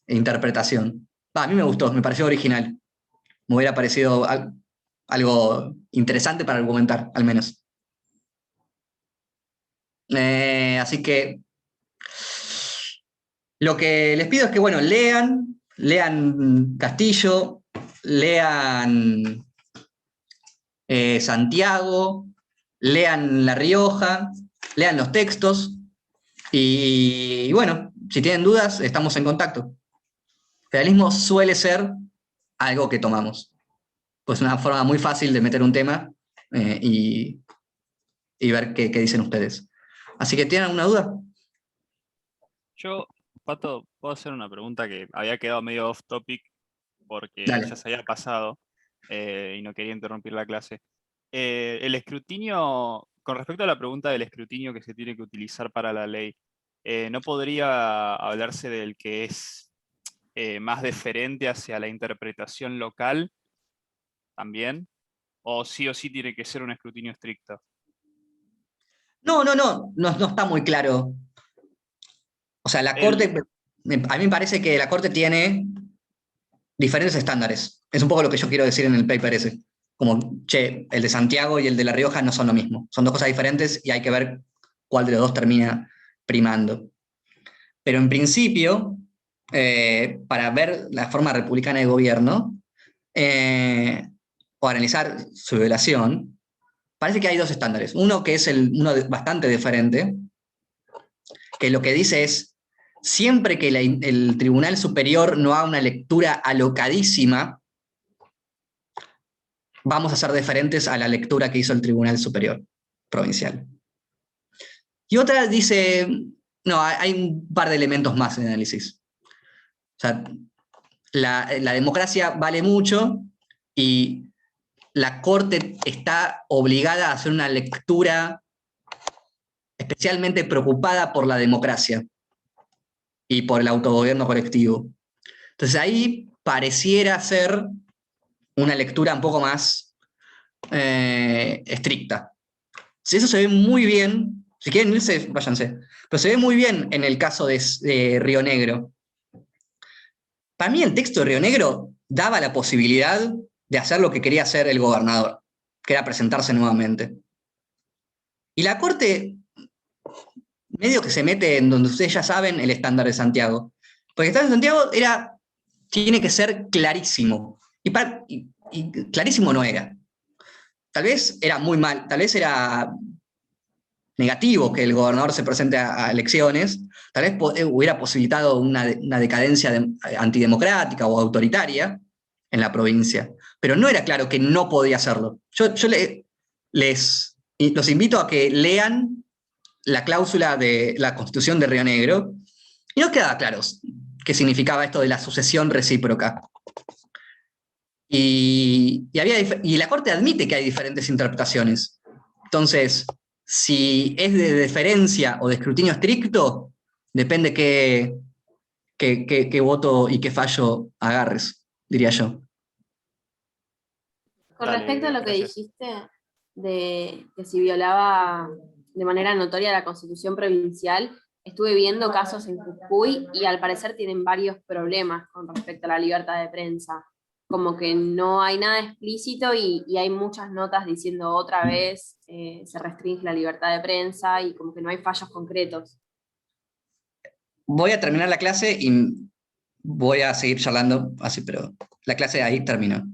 interpretación. A mí me gustó, me pareció original. Me hubiera parecido algo interesante para argumentar, al menos. Así que lo que les pido es que, bueno, lean Castillo, lean Santiago, lean La Rioja, lean los textos y bueno, si tienen dudas, estamos en contacto. Federalismo suele ser algo que tomamos. Pues una forma muy fácil de meter un tema y ver qué dicen ustedes. Así que, ¿tienen alguna duda? Yo, Pato, puedo hacer una pregunta que había quedado medio off topic porque Dale. ya se había pasado y no quería interrumpir la clase. El escrutinio, con respecto a la pregunta del escrutinio que se tiene que utilizar para la ley, ¿no podría hablarse del que es más deferente hacia la interpretación local también? ¿O sí tiene que ser un escrutinio estricto? No está muy claro. O sea, la Corte, a mí me parece que la Corte tiene diferentes estándares. Es un poco lo que yo quiero decir en el paper ese. Como, che, el de Santiago y el de La Rioja no son lo mismo. Son dos cosas diferentes y hay que ver cuál de los dos termina primando. Pero en principio, para ver la forma republicana de gobierno, o analizar su violación, parece que hay dos estándares. Uno que es uno bastante diferente, que lo que dice es, siempre que el Tribunal Superior no haga una lectura alocadísima, vamos a ser deferentes a la lectura que hizo el Tribunal Superior Provincial. Y otra dice, no, hay un par de elementos más en el análisis. O sea, la democracia vale mucho y la Corte está obligada a hacer una lectura especialmente preocupada por la democracia y por el autogobierno colectivo. Entonces ahí pareciera ser una lectura un poco más estricta. Si eso se ve muy bien, si quieren irse, váyanse, pero se ve muy bien en el caso de Río Negro. Para mí el texto de Río Negro daba la posibilidad de hacer lo que quería hacer el gobernador, que era presentarse nuevamente. Y la Corte medio que se mete en donde ustedes ya saben el estándar de Santiago. Porque el estándar de Santiago tiene que ser clarísimo. Y clarísimo no era. Tal vez era muy mal, tal vez era negativo que el gobernador se presente a elecciones, tal vez hubiera posibilitado una decadencia antidemocrática o autoritaria en la provincia, pero no era claro que no podía hacerlo. Yo los invito a que lean la cláusula de la Constitución de Río Negro y no queda claro qué significaba esto de la sucesión recíproca. Y la Corte admite que hay diferentes interpretaciones. Entonces, Si es de deferencia o de escrutinio estricto, depende qué voto y qué fallo agarres, diría yo. Con Dale, respecto a lo que gracias. dijiste de que si violaba de manera notoria la Constitución provincial, estuve viendo casos en Jujuy y al parecer tienen varios problemas con respecto a la libertad de prensa. Como que no hay nada explícito y hay muchas notas diciendo otra vez se restringe la libertad de prensa y como que no hay fallos concretos. Voy a terminar la clase y voy a seguir charlando así, pero la clase ahí terminó.